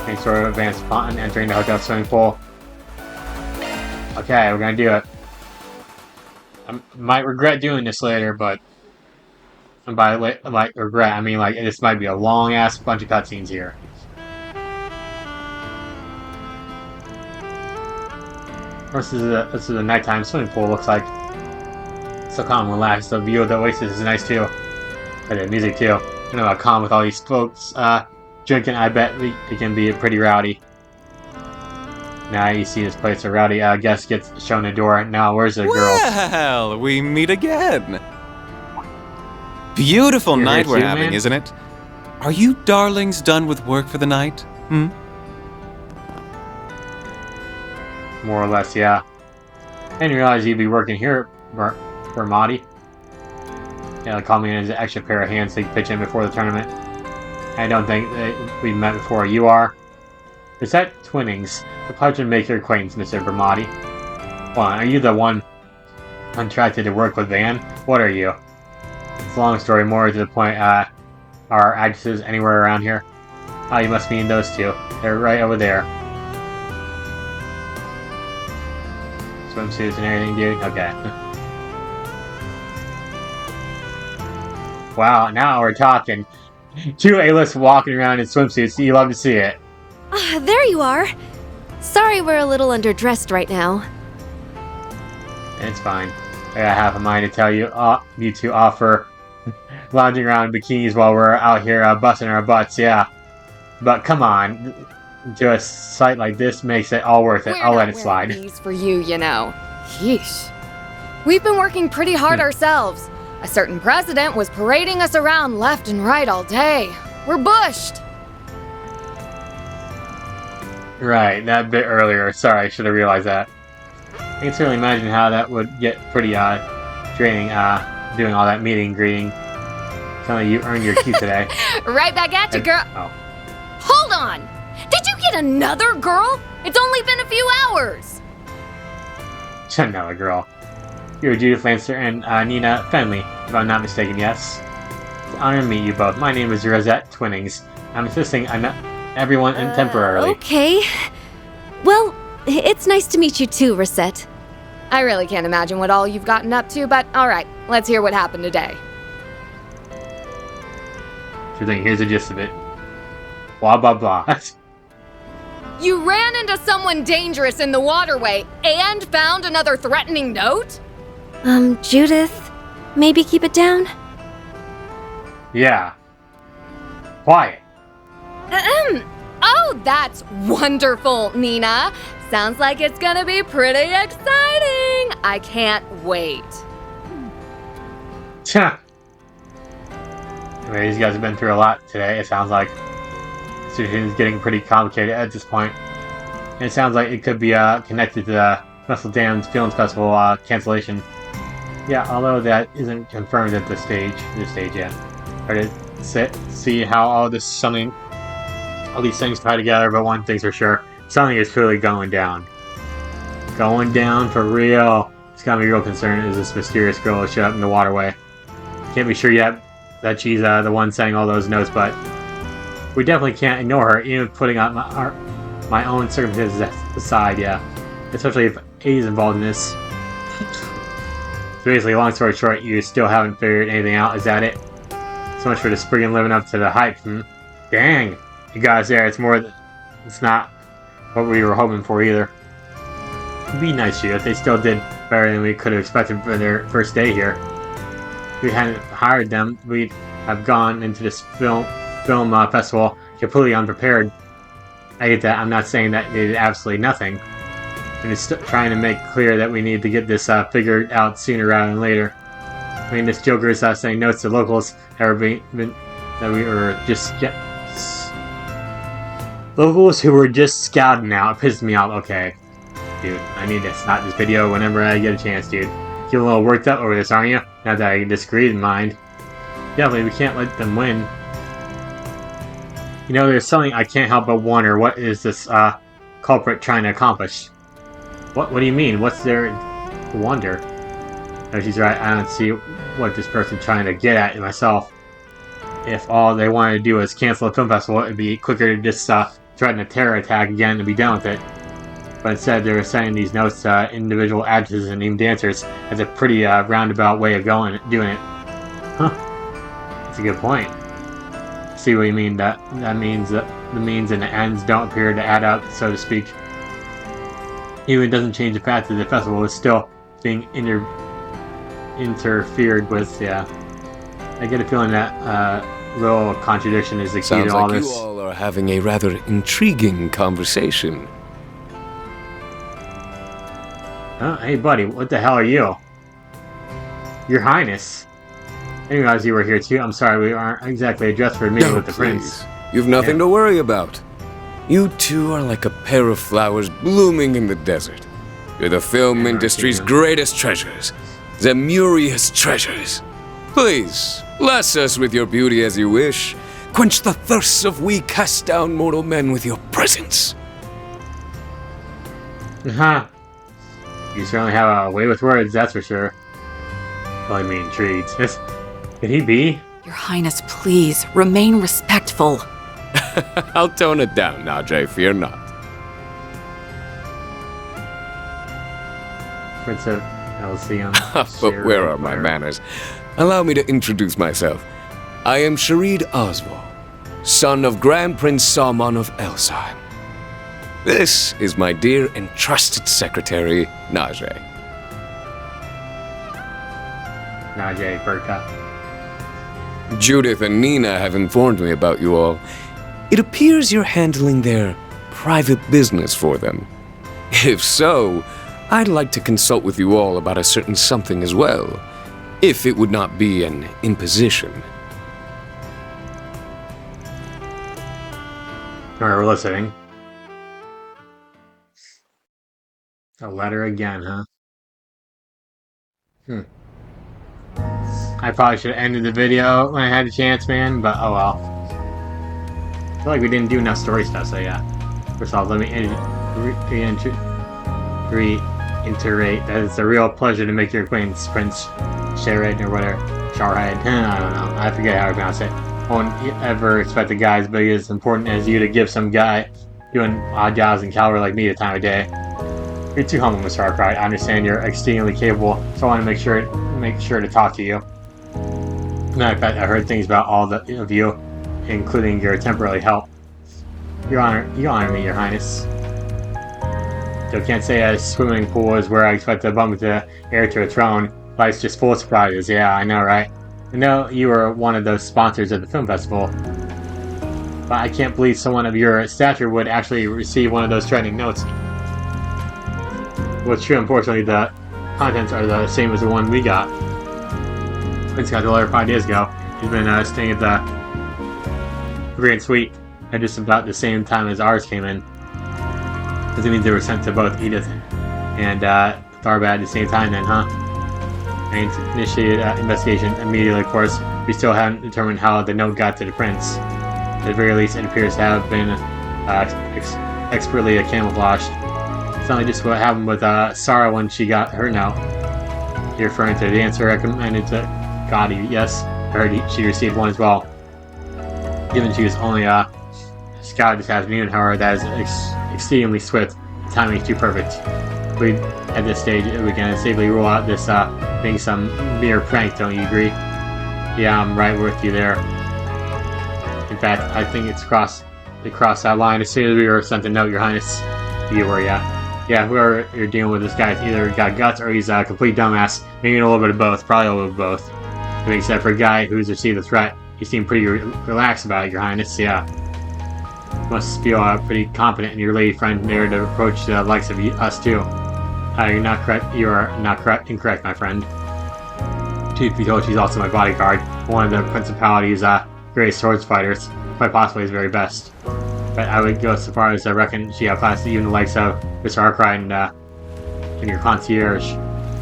Any sort of advanced upon entering the hotel swimming pool. Okay, we're gonna do it. I might regret doing this later, but... And by like regret, I mean like this might be a long ass bunch of cutscenes here. This is a nighttime swimming pool. Looks like so calm and relaxed. The view of the oasis is nice too. And the music too. I know how calm with all these folks drinking. I bet it can be pretty rowdy. Now you see this place, a rowdy guest gets shown the door. Now where's the girl? Well, we meet again. Beautiful night we're having, man? Isn't it? Are you darlings done with work for the night? More or less, yeah. I didn't realize you'd be working here, Bermati. Yeah, they called me in as an extra pair of hands to pitch in before the tournament. I don't think we met before. You are? Risette Twinnings. The pleasure to make your acquaintance, Mr. Bermati. Well, are you the one contracted to work with Van? What are you? It's a long story, more to the point, are actresses anywhere around here? Oh, you must mean those two. They're right over there. Swimsuits and everything, dude? Okay. Wow, now we're talking. Two A-lists walking around in swimsuits. You love to see it. There you are. Sorry we're a little underdressed right now. It's fine. I got half a mind to tell you, you two offer lounging around in bikinis while we're out here busting our butts, yeah. But come on, to a sight like this makes it all worth it. I'll let it slide. These for you, you know. Yeesh. We've been working pretty hard ourselves. A certain president was parading us around left and right all day. We're bushed. Right, that bit earlier. Sorry, I should have realized that. I can certainly imagine how that would get pretty draining, doing all that meeting and greeting. Sounds like you earned your keep today. Right back at you, girl. Oh. Hold on! Did you get another girl? It's only been a few hours! Another girl. You're Judith Lancer and Nina Fenley, if I'm not mistaken, yes? It's an honor to meet you both. My name is Risette Twinnings. I'm assisting everyone temporarily. Okay. Well, it's nice to meet you too, Risette. I really can't imagine what all you've gotten up to, but alright, let's hear what happened today. Sure thing, here's the gist of it. Blah blah blah. You ran into someone dangerous in the waterway and found another threatening note? Judith, maybe keep it down? Yeah. Quiet. Oh, that's wonderful, Nina. Sounds like it's gonna be pretty exciting. I can't wait. Anyway, these guys have been through a lot today, it sounds like. The situation is getting pretty complicated at this point. And it sounds like it could be connected to the Russell Dam's Films Festival cancellation. Yeah, although that isn't confirmed at this stage yet. Try to see how all these things tie together, but one thing's for sure. Something is clearly going down. Going down for real. It's got me real concerned is this mysterious girl who showed up in the waterway. Can't be sure yet that she's the one sending all those notes, but we definitely can't ignore her, even putting out my own circumstances aside, yeah. Especially if A's involved in this. So basically, long story short, you still haven't figured anything out, is that it? So much for the spring and living up to the hype, Dang! You guys there, it's not what we were hoping for either. Be nice to you if they still did better than we could have expected for their first day here. If we hadn't hired them, we'd have gone into this film festival completely unprepared. I get that. I'm not saying that they did absolutely nothing. I'm just trying to make clear that we need to get this figured out sooner rather than later. I mean, this Joker is saying notes to locals that we were just locals who were just scouting out. It pissed me off. Okay, dude, I need to stop this video whenever I get a chance, dude. Get a little worked up over this, aren't you? Not that I disagree in mind. Definitely, we can't let them win. You know, there's something I can't help but wonder. What is this culprit trying to accomplish? What do you mean? What's there to wonder? No, she's right. I don't see what this person's trying to get at myself. If all they wanted to do was cancel the film festival, it'd be quicker to just threaten a terror attack again and be done with it. But instead, they were sending these notes to individual actors and even dancers as a pretty roundabout way of doing it. Huh. That's a good point. See what you mean. That means that the means and the ends don't appear to add up, so to speak. Even doesn't change the fact that the festival is still being interfered with. Yeah, I get a feeling that little contradiction is the key to all this. Sounds like you all are having a rather intriguing conversation. Hey, buddy, what the hell are you? Your Highness. I didn't realize you were here too. I'm sorry, we aren't exactly addressed for a meeting with the Prince. You've nothing to worry about. You two are like a pair of flowers blooming in the desert. You're the film industry's greatest treasures. Zemuria's treasures. Please, bless us with your beauty as you wish. Quench the thirsts of we cast down mortal men with your presence. Uh-huh. You certainly have a way with words, that's for sure. Really me intrigued. Could he be? Your Highness, please, remain respectful. I'll tone it down, Najee, fear not. Prince of Elysium. But where are my manners? Allow me to introduce myself. I am Sherid Oswald, son of Grand Prince Salman of Elsheim. This is my dear and trusted secretary, Najee. Najee Burka. Judith and Nina have informed me about you all. It appears you're handling their private business for them. If so, I'd like to consult with you all about a certain something as well, if it would not be an imposition. Alright, we're listening. A letter again, huh? I probably should have ended the video when I had a chance, man, but oh well. I feel like we didn't do enough story stuff, so yeah. First off, let me reiterate that it's a real pleasure to make your acquaintance, Prince Sherid, or whatever. Sherid. I don't know. I forget how to pronounce it. I won't ever expect a guy as big as important as you to give some guy doing odd jobs in Calvary like me the time of day. You're too humble, Mr. Arkwright. I understand you're exceedingly capable, so I want to make sure to talk to you. Matter of fact, I heard things about all of you, including your temporary help. You honor me, Your Highness. Still can't say a swimming pool is where I expect to bump into the heir to a throne. Life's just full of surprises. Yeah, I know, right? I know you were one of those sponsors of the film festival, but I can't believe someone of your stature would actually receive one of those threatening notes. What's true, unfortunately, the contents are the same as the one we got. Prince got the letter 5 days ago. He's been staying at the Grand Suite at just about the same time as ours came in. Does it mean they were sent to both Edith and Tharbad at the same time then, huh? I initiated an investigation immediately, of course. We still haven't determined how the note got to the prince. At the very least, it appears to have been expertly camouflaged. It's not like just what happened with Sarah when she got her note. You're referring to the dancer recommended to Gotti. Yes, I heard she received one as well. Given she was only scouted this afternoon, however, that is exceedingly swift. The timing is too perfect. At this stage, we can safely rule out this being some mere prank, don't you agree? Yeah, I'm right with you there. In fact, I think it's crossed that line as soon as we were sent a note, Your Highness. You were, yeah. Yeah, whoever you're dealing with, this guy's either got guts or he's a complete dumbass. Maybe a little bit of both. Probably a little bit of both. But except for a guy who's received the threat, he seemed pretty relaxed about it, Your Highness. Yeah. Must feel pretty confident in your lady friend there to approach the likes of us too. You're not correct. You are not incorrect, my friend. Truth be told, she's also my bodyguard. One of the Principality's greatest swords fighters. Quite possibly his very best. But I would go so far as to reckon she outclassed even the likes of Mr. Arkwright and your concierge.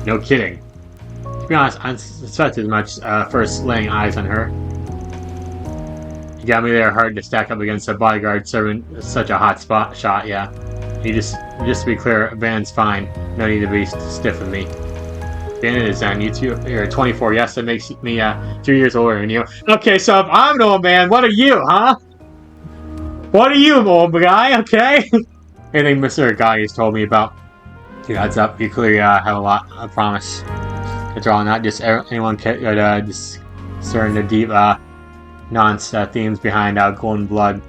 No kidding. To be honest, I suspected as much first laying eyes on her. You got me there hard to stack up against a bodyguard serving such a hot shot, yeah. Just to be clear, Van's fine. No need to be stiff with me. Van it is then. You're 24, yes, that makes me 2 years older than you. Okay, so if I'm an old man, what are you, huh? What are you, old guy, okay? Anything Mr. Gotti has told me about. Heads up, you clearly have a lot, I promise. After all, not just anyone could discern the deep nuance themes behind Golden Blood.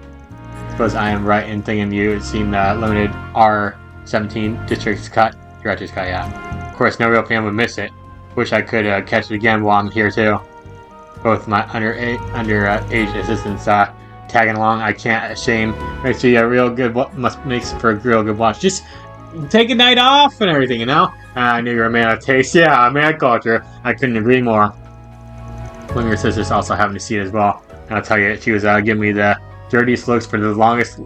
Suppose I am right in thinking you had seen the limited R-17 district's cut. Director's cut, yeah. Of course, no real fan would miss it. Wish I could catch it again while I'm here, too. Both my underage assistants tagging along, I can't shame. Makes me a real good, makes for a real good watch. Just take a night off and everything, you know? I knew you were a man of taste. Yeah, a man of culture. I couldn't agree more. One of your sisters also happened to see it as well. And I'll tell you, she was giving me the dirtiest looks for the longest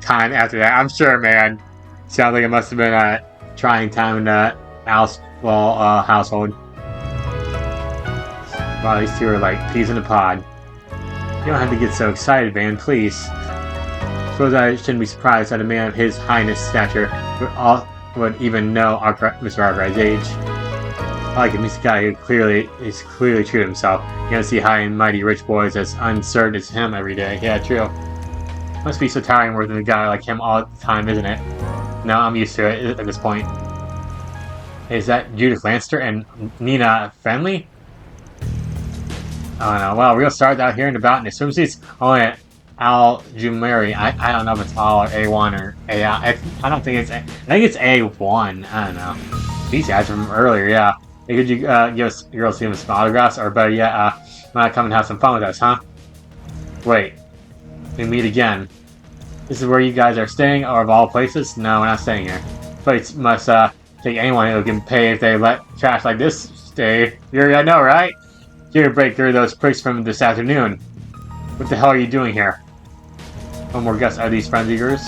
time after that. I'm sure, man. Sounds like it must have been a trying time in the household. Wow, these two are like peas in a pod. You don't have to get so excited, Van, please. Suppose I shouldn't be surprised that a man of his highness stature would even know Mr. Arkwright's age. I like him. He's a guy who is clearly true to himself. You don't see high and mighty rich boys as uncertain as him every day. Yeah, true. Must be so tiring working with a guy like him all the time, isn't it? No, I'm used to it at this point. Is that Judith Lanster and Nina friendly? Oh no, well, we'll start out here in about in the swimsuits. Only Al Jumeri. I don't know if it's Al or A1 or A. I don't think it's. I think it's A1. I don't know. These guys from earlier, yeah. Hey, could you give us girls some autographs, or better yet, wanna come and have some fun with us, huh? Wait, we meet again. This is where you guys are staying, or of all places? No, we're not staying here. Place must take anyone who can pay if they let trash like this stay. I know, right? You're break through those pricks from this afternoon. What the hell are you doing here? One more guess. Are these friends of yours?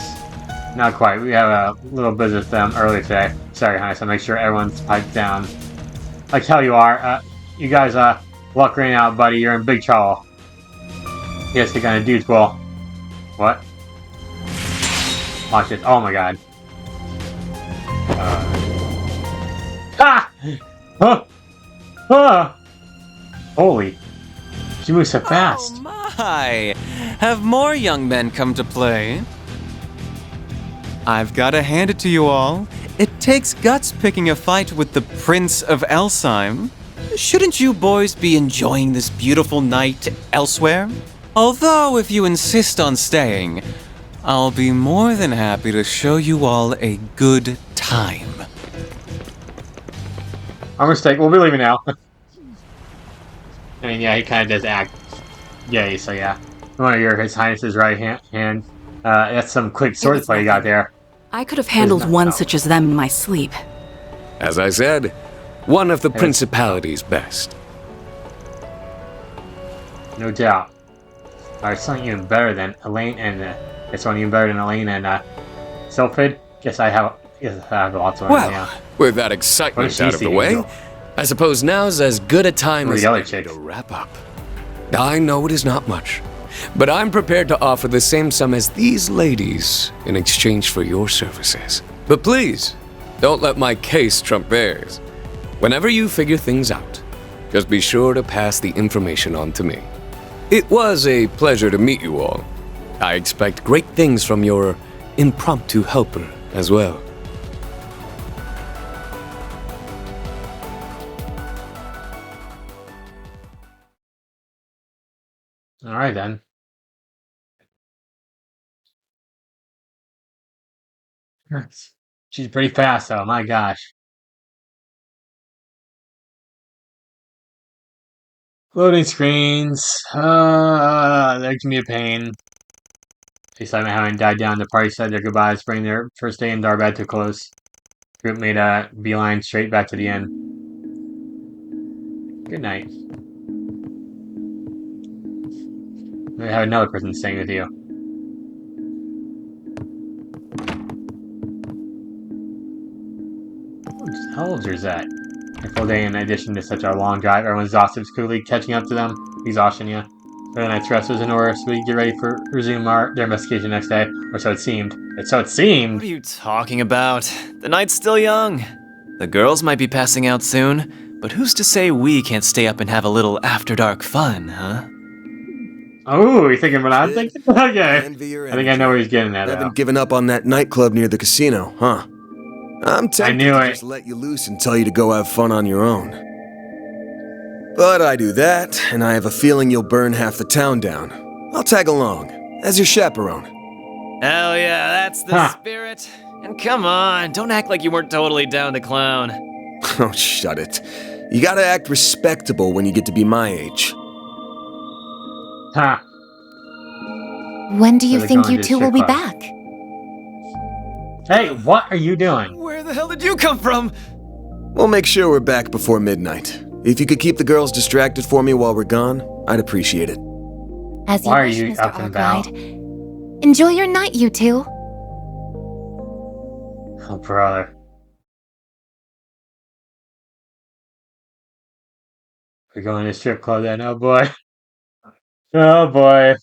Not quite. We have a little business with them earlier today. Sorry, honey, so make sure everyone's piped down. Like hell you are. You guys, luck ran out, buddy. You're in big trouble. Yes, the kind of dudes will. What? Watch this. Oh my god. Ah! Huh! Ah! Holy. She moves so fast. Oh my! Have more young men come to play? I've gotta hand it to you all. It takes guts picking a fight with the Prince of Elsheim. Shouldn't you boys be enjoying this beautiful night elsewhere? Although, if you insist on staying, I'll be more than happy to show you all a good time. Our mistake. We'll be leaving now. I mean, yeah, he kind of does act gay, so yeah. One of His Highness's right hand. That's some quick swordplay you got there. I could have handled one such as them in my sleep. As I said, one of the Principality's best. No doubt. Alright, something even better than Elaine and it's one even better than Elaine and Sylphid. Guess I have lots of Well, yeah. with that excitement out of the way, I suppose now's as good a time as any to wrap up. I know it is not much, but I'm prepared to offer the same sum as these ladies in exchange for your services. But please, don't let my case trump theirs. Whenever you figure things out, just be sure to pass the information on to me. It was a pleasure to meet you all. I expect great things from your impromptu helper as well. Alright then. She's pretty fast though, my gosh. Loading screens. That can be a pain. Excitement having died down, the party said their goodbyes, bring their first day in Darbad to a close. Group made a beeline straight back to the inn. Good night. We have another person staying with you. How old is Risette? A full day in addition to such a long drive. Everyone's exhausted, quickly catching up to them. Exhaustion, yeah. The night's rest was in order, so we get ready for resume their investigation next day, or so it seemed. So it seemed. What are you talking about? The night's still young. The girls might be passing out soon, but who's to say we can't stay up and have a little after dark fun, huh? Oh, you're thinking what I'm thinking? Okay. I think I know where he's getting at. Haven't given up on that nightclub near the casino, huh? I'm tempted to just let you loose and tell you to go have fun on your own. But I do that, and I have a feeling you'll burn half the town down. I'll tag along, as your chaperone. Hell yeah, that's the spirit. And come on, don't act like you weren't totally down to clown. Oh, shut it. You gotta act respectable when you get to be my age. Ha. When do you think you two will be back? Hey, what are you doing? Where the hell did you come from? We'll make sure we're back before midnight. If you could keep the girls distracted for me while we're gone, I'd appreciate it. As you Why are wish, you Mr. up and about? Arkwright. Enjoy your night, you two. Oh, brother. We're going to strip club then, oh boy. Oh boy.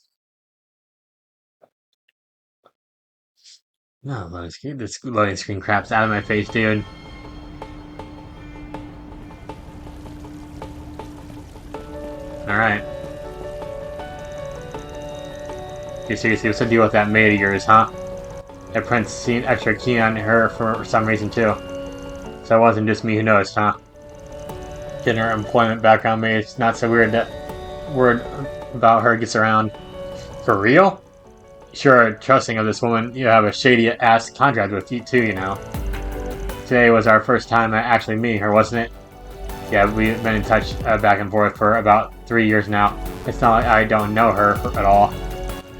No, loading screen. This loading screen crap's out of my face, dude. Alright. You seriously, what's the deal with that maid of yours, huh? That Prince seemed extra keen on her for some reason, too. So it wasn't just me who noticed, huh? Getting her employment background made it's not so weird that word about her gets around. For real? Sure, trusting of this woman, you have a shady-ass contract with you, too, you know. Today was our first time actually meeting her, wasn't it? Yeah, we've been in touch back and forth for about 3 years now. It's not like I don't know her at all.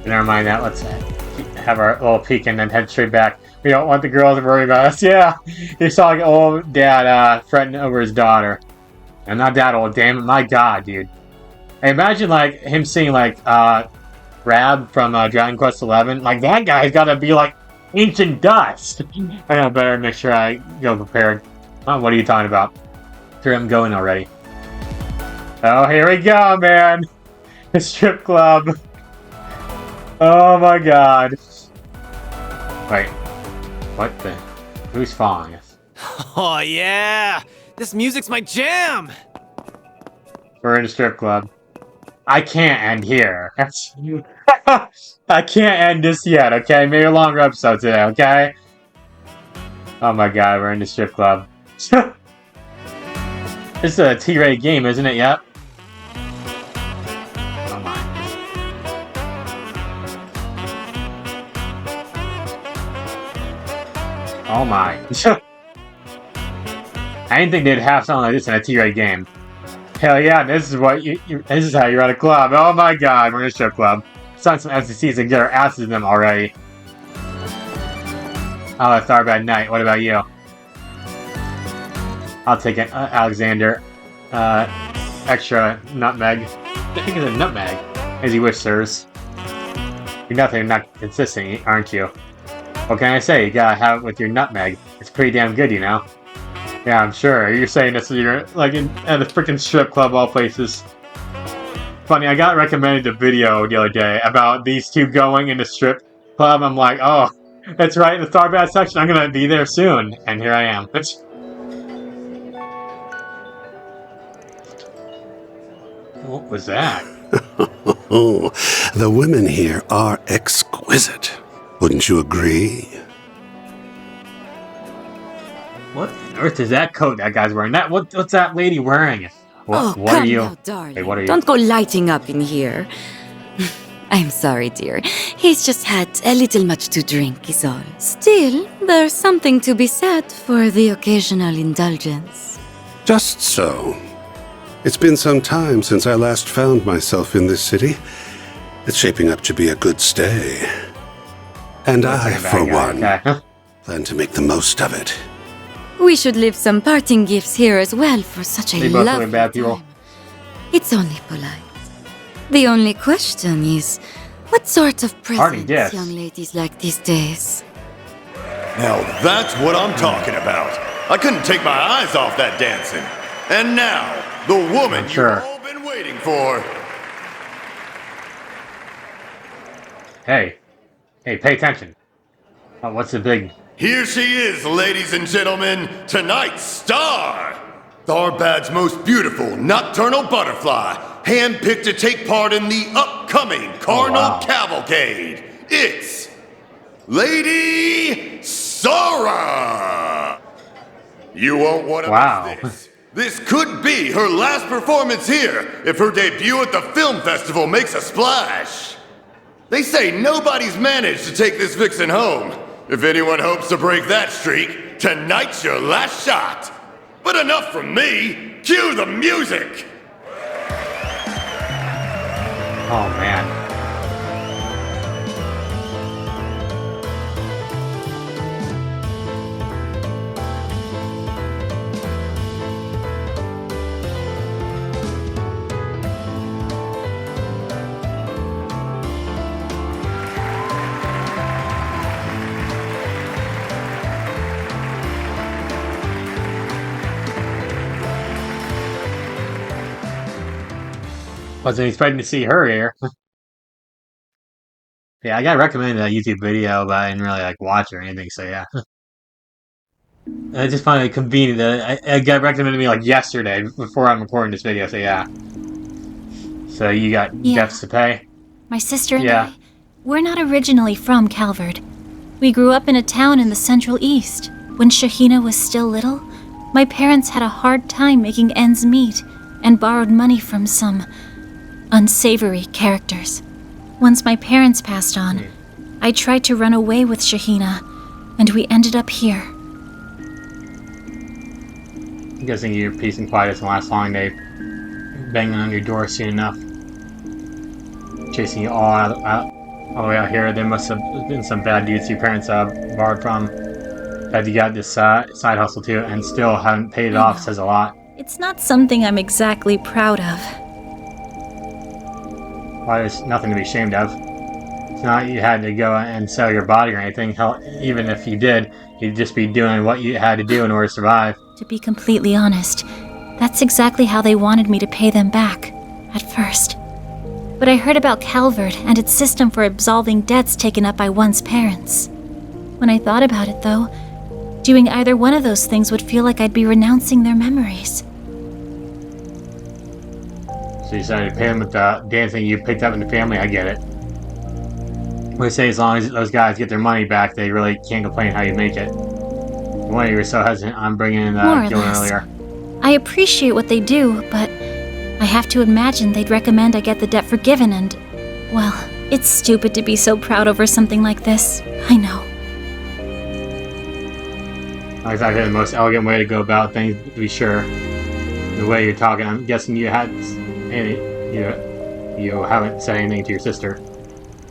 But never mind that, let's have our little peek and then head straight back. We don't want the girls to worry about us. Yeah, you saw like old dad fretting over his daughter. I'm not that old, damn it. My god, dude. Hey, imagine like him seeing like Rab from Dragon Quest XI. Like that guy's gotta be like ancient dust. I better make sure I go prepared. Oh, what are you talking about? Sure, I'm going already. Oh, here we go, man. The strip club. Oh my god. Wait. What the? Who's following us? Oh yeah! This music's my jam! We're in a strip club. I can't end here. I can't end this yet, okay? Maybe a longer episode today, okay? Oh my god, we're in the strip club. This is a T-rated game, isn't it? Yep. Oh my. Oh my. I didn't think they'd have something like this in a T-rated game. Hell yeah, this is what this is how you're at a club. Oh my god, we're in a strip club. Let's on some FCCs and get our asses in them already. Oh, a Tharbad night. What about you? I'll take it, Alexander. Extra nutmeg. I think it's a nutmeg. As you wish, sirs. You're nothing not consistent, aren't you? What can I say? You gotta have it with your nutmeg. It's pretty damn good, you know? Yeah, I'm sure. You're saying this when you're like at a freaking strip club, all places. Funny, I got recommended a video the other day about these two going in the strip club. I'm like, oh, that's right, the Tharbad section. I'm gonna be there soon, and here I am. What was that? Oh, the women here are exquisite. Wouldn't you agree? What on earth is that coat that guy's wearing? What's that lady wearing? What come are you? now, darling. Wait, what are you? Don't go lighting up in here. I'm sorry, dear. He's just had a little much to drink, is all. Still, there's something to be said for the occasional indulgence. Just so. It's been some time since I last found myself in this city. It's shaping up to be a good stay. And I, for one, plan to make the most of it. We should leave some parting gifts here as well for such a lovely time. It's only polite. The only question is, what sort of presents young ladies like these days? Now that's what I'm talking about. I couldn't take my eyes off that dancing. And now, the woman you've all been waiting for. Hey, pay attention. Oh, what's the big... Here she is, ladies and gentlemen, tonight's star! Tharbad's most beautiful nocturnal butterfly, handpicked to take part in the upcoming Carnal Cavalcade. It's Lady Sora! You won't want to miss this. This could be her last performance here if her debut at the film festival makes a splash. They say nobody's managed to take this vixen home. If anyone hopes to break that streak, tonight's your last shot. But enough from me. Cue the music. Oh, man. Wasn't expecting to see her here. Yeah, I got recommended a YouTube video, but I didn't really like watch or anything. So yeah, I just find it convenient that I got recommended to me like yesterday before I'm recording this video. So yeah. So you got debts to pay. My sister and I, we're not originally from Calvard. We grew up in a town in the Central East. When Shahina was still little, my parents had a hard time making ends meet and borrowed money from some unsavory characters. Once my parents passed on, I tried to run away with Shahina, and we ended up here. I'm guessing your peace and quiet doesn't last long. They banging on your door soon enough. Chasing you all the way out here. There must have been some bad dudes your parents borrowed from. That you got this side hustle too, and still haven't paid it off says a lot. It's not something I'm exactly proud of. Why, there's nothing to be ashamed of. It's not you had to go and sell your body or anything. Hell, even if you did, you'd just be doing what you had to do in order to survive. To be completely honest, that's exactly how they wanted me to pay them back, at first. But I heard about Calvard and its system for absolving debts taken up by one's parents. When I thought about it, though, doing either one of those things would feel like I'd be renouncing their memories. So you decided to pay them with the dancing you picked up in the family. I get it. We say as long as those guys get their money back, they really can't complain how you make it. Why you were so hesitant on bringing in Gillen earlier. I appreciate what they do, but I have to imagine they'd recommend I get the debt forgiven and, well, it's stupid to be so proud over something like this. I know. Not exactly the most elegant way to go about things, to be sure. The way you're talking, I'm guessing you haven't said anything to your sister.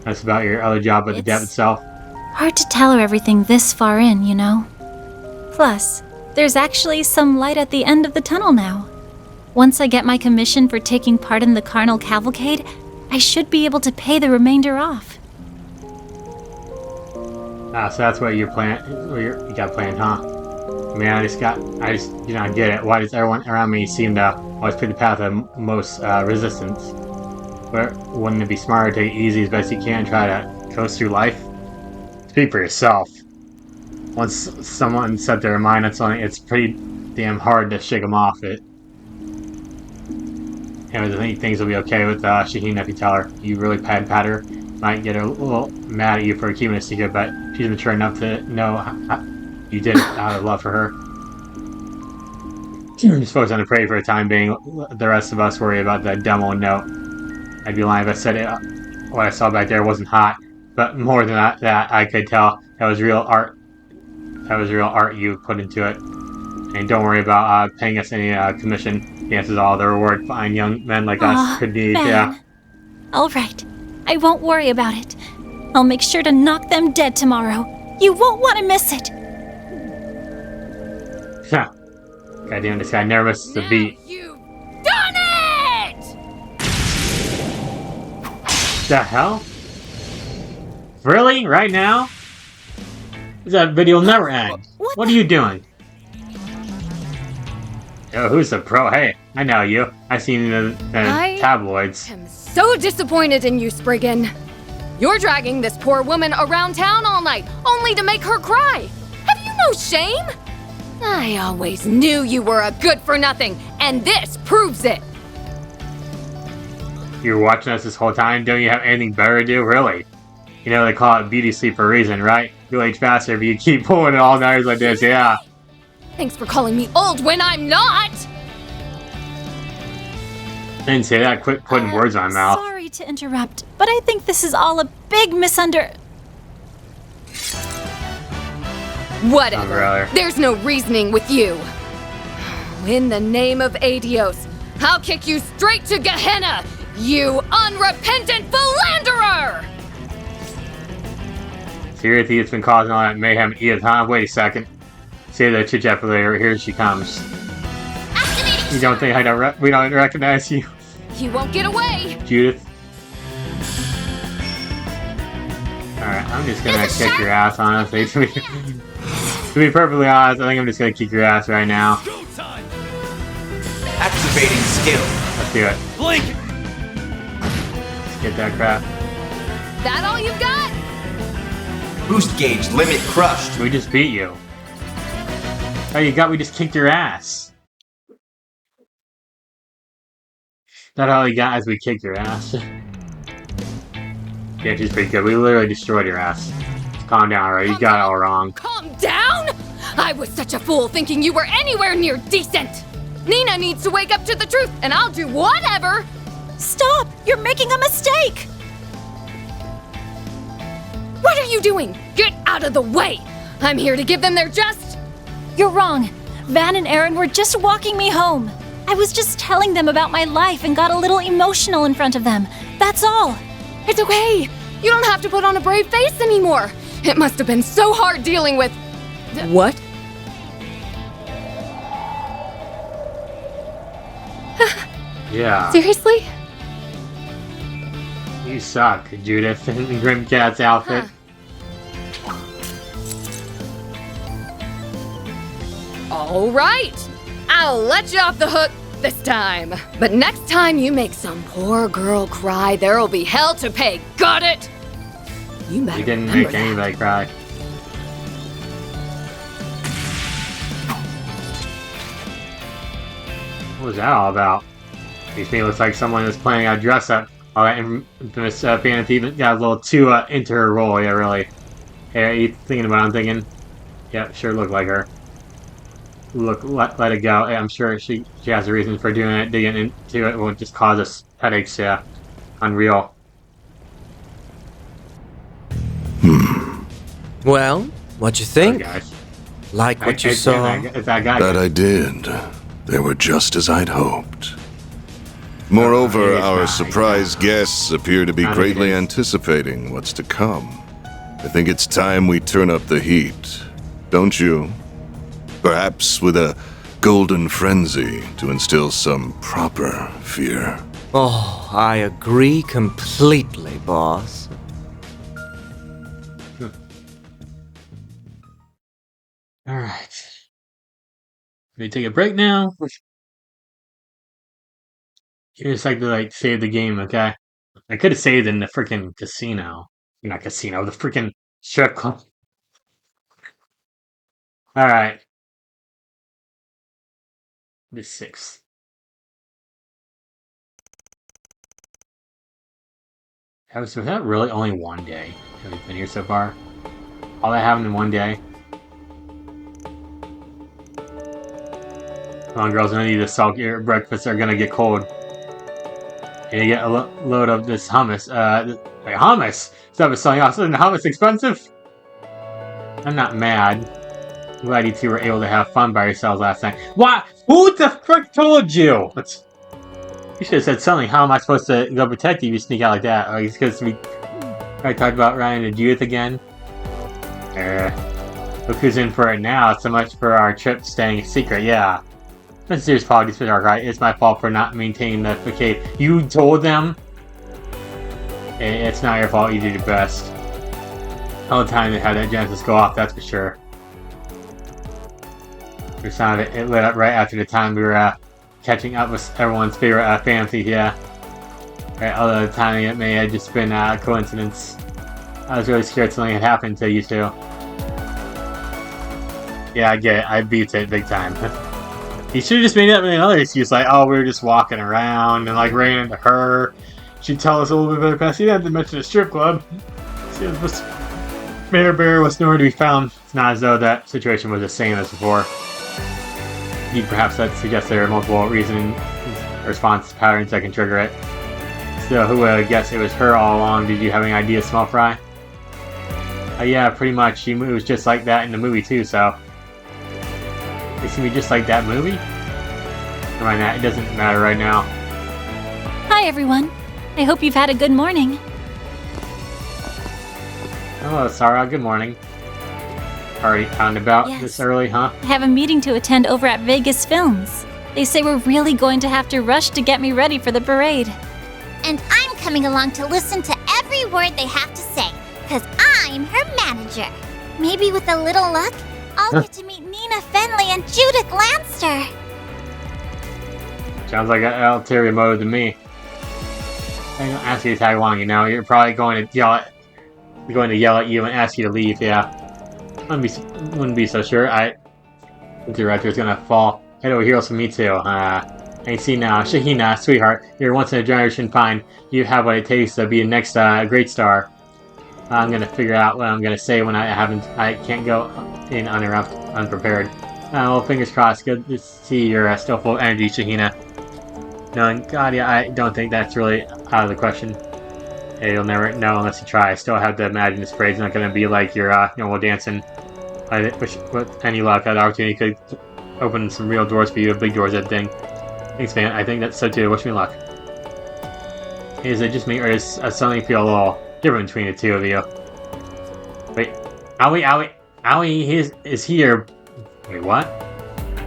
That's about your other job with the debt itself. Hard to tell her everything this far in, you know? Plus, there's actually some light at the end of the tunnel now. Once I get my commission for taking part in the Carnal Cavalcade, I should be able to pay the remainder off. Ah, so that's what you got planned, huh? I mean, I just get it. Why does everyone around me seem to always pick the path of most resistance? But wouldn't it be smarter to take it easy as best you can and try to coast through life? Speak for yourself. Once someone set their mind on something, it's pretty damn hard to shake them off it. And I think things will be okay with Shahina if you tell her. You really pat her. Might get her a little mad at you for keeping a secret, but she's mature enough to know you did it out of love for her. Just focus on the parade for the time being. The rest of us worry about the demo note. I'd be lying if I said it. What I saw back there wasn't hot, but more than that, I could tell that was real art. That was real art you put into it. And don't worry about paying us any commission. Dances all the reward fine young men like us could need. Man. Yeah. All right, I won't worry about it. I'll make sure to knock them dead tomorrow. You won't want to miss it. Goddamn, this guy never misses a beat. You've done it! The hell? Really? Right now? That video will never end. What are you doing? Yo, who's the pro? Hey, I know you. I've seen the tabloids. I'm so disappointed in you, Spriggan. You're dragging this poor woman around town all night, only to make her cry. Have you no shame? I always knew you were a good-for-nothing, and this proves it. You were watching us this whole time? Don't you have anything better to do? Really? You know they call it beauty sleep for a reason, right? You'll age faster if you keep pulling it all nighters like this, yeah. Thanks for calling me old when I'm not! I didn't say that. Quit putting words in my mouth. Sorry to interrupt, but I think this is all a big Whatever. There's no reasoning with you. In the name of Adios, I'll kick you straight to Gehenna, you unrepentant philanderer! Seriously, it's been causing all that mayhem, Edith, huh? Wait a second. Say that chit-chat for later. Here she comes. You don't think we don't recognize you? You won't get away! Judith. Alright, I'm just gonna kick your ass, honestly. To be perfectly honest, I think I'm just gonna kick your ass right now. Activating skill. Let's do it. Blink! Let's get that crap. That all you've got? Boost gauge limit crushed. We just beat you. Oh, we just kicked your ass. That all you got is we kicked your ass. Yeah, she's pretty good. We literally destroyed your ass. Calm down, alright? You got it all wrong. Calm down? I was such a fool thinking you were anywhere near decent. Nina needs to wake up to the truth, and I'll do whatever. Stop! You're making a mistake! What are you doing? Get out of the way! I'm here to give them their just. You're wrong. Van and Aaron were just walking me home. I was just telling them about my life and got a little emotional in front of them. That's all. It's okay. You don't have to put on a brave face anymore. It must have been so hard dealing with... What? Yeah. Seriously? You suck, Judith, in Grimcat's outfit. All right. I'll let you off the hook this time. But next time you make some poor girl cry, there'll be hell to pay. Got it? You better You didn't make anybody cry. What was that all about? These me looks like someone was planning a dress up. All that infamous fantasy got a little too into her role. Yeah, really. Hey, are you thinking about what I'm thinking? Yeah, sure look like her. Look, let it go. Yeah, I'm sure she has a reason for doing it. Digging into it won't just cause us headaches. Yeah, unreal. Well, what'd you think? Okay. Like what you saw? That I did. They were just as I'd hoped. Moreover, our surprise guests appear to be greatly anticipating what's to come. I think it's time we turn up the heat, don't you? Perhaps with a golden frenzy to instill some proper fear. Oh, I agree completely, boss. Alright. We take a break now. You just like to save the game, okay? I could have saved in the freaking casino. Not casino, the freaking strip club. Alright. The 6th. Was that really only one day that we've been here so far? All that happened in one day? Come on, girls, I need to salt your breakfasts. They're gonna get cold. And you get a load of this hummus. Hummus? Stuff is selling off. Isn't hummus expensive? I'm not mad. I'm glad you two were able to have fun by yourselves last night. What? Who the frick told you? You should have said something. How am I supposed to go protect you if you sneak out like that? Oh, because we talked about Ryan and Judith again? Look who's in for it now. So much for our trip staying a secret. Yeah. That's serious apologies for Dark, right? It's my fault for not maintaining the facade. You told them? It's not your fault. You did your best. All the time they had that Genesis go off, that's for sure. The sound of it lit up right after the time we were catching up with everyone's favorite fantasy, yeah. Right, although the timing it may have just been a coincidence. I was really scared something had happened to you two. Yeah, I get it. I beat it big time. You should have just made up another excuse, like, oh, we were just walking around and ran into her. She'd tell us a little bit better past. You didn't have to mention a strip club. Mayor Bear was nowhere to be found. It's not as though that situation was the same as before. Perhaps that suggests there are multiple response patterns that can trigger it. Still, who would have guessed it was her all along? Did you have any idea, Small Fry? Yeah, pretty much. She moves just like that in the movie too, so... It's gonna be just like that movie? Right now, it doesn't matter right now. Hi, everyone. I hope you've had a good morning. Hello, Sarah. Good morning. Already out and about this early, huh? I have a meeting to attend over at Vegas Films. They say we're really going to have to rush to get me ready for the parade. And I'm coming along to listen to every word they have to say, because I'm her manager. Maybe with a little luck, I'll get to meet Nina Fenley and Judith Lanster. Sounds like an ulterior motive to me. I'm gonna ask you to tag along, You're probably going to yell at you and ask you to leave, yeah. Wouldn't be so sure. The director's gonna fall head over heels for me too. I see now, Shahina, sweetheart, you're once in a generation find. You have what it takes to be the next great star. I'm gonna figure out what I'm gonna say when I can't go in unprepared. Well, fingers crossed. Good to see you're still full of energy, Shahina. No, and God, yeah, I don't think that's really out of the question. Hey, you'll never know unless you try. I still have to imagine this parade's not gonna be like your normal dancing. I wish with any luck that opportunity could open some real doors for you, big doors, that thing. Thanks, man. I think that's so too. Wish me luck. Is it just me, or does I suddenly feel a little different between the two of you? Wait, Aoi is here. Wait, what?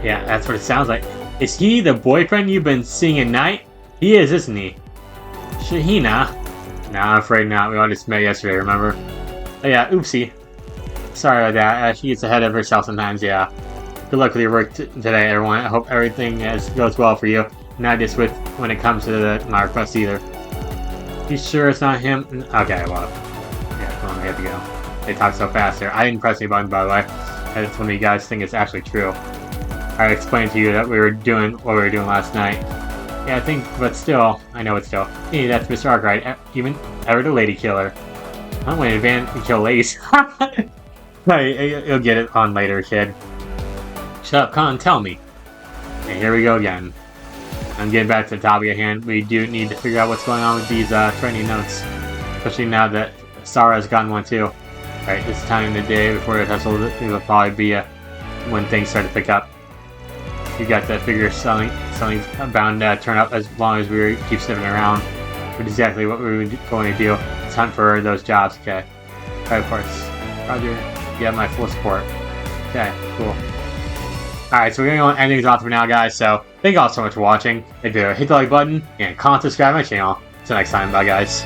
Yeah, that's what it sounds like. Is he the boyfriend you've been seeing at night? He is, isn't he? Shahina? Nah, I'm afraid not. We all just met yesterday, remember? Oh yeah, oopsie. Sorry about that. She gets ahead of herself sometimes, yeah. Good luck with your work today, everyone. I hope everything goes well for you. Not just when it comes to my request either. You sure it's not him? Okay, well. Yeah, come on, we have to go. They talk so fast there. I didn't press any buttons, by the way. That's when you guys think it's actually true. I explained to you that we were doing what we were doing last night. Yeah, I think, but still, I know it's still. Hey, that's Mr. Arkwright. Even ever the lady killer. I don't want to van and kill ladies. Hey, you'll get it on later, kid. Shut up, Con, tell me. And here we go again. I'm getting back to the topic at hand. We do need to figure out what's going on with these training notes. Especially now that Sarah's gotten one too. Right, this time of the day before the festival, it'll probably be when things start to pick up. You got to figure something's bound to turn up as long as we keep sniffing around. Which is exactly what we're going to do. It's hunt for those jobs, okay? Right, of course. Roger, you have my full support. Okay, cool. Alright, so we're going to go end things off for now, guys. So, thank you all so much for watching. If you hit the like button and comment, subscribe to my channel. Until next time, bye guys.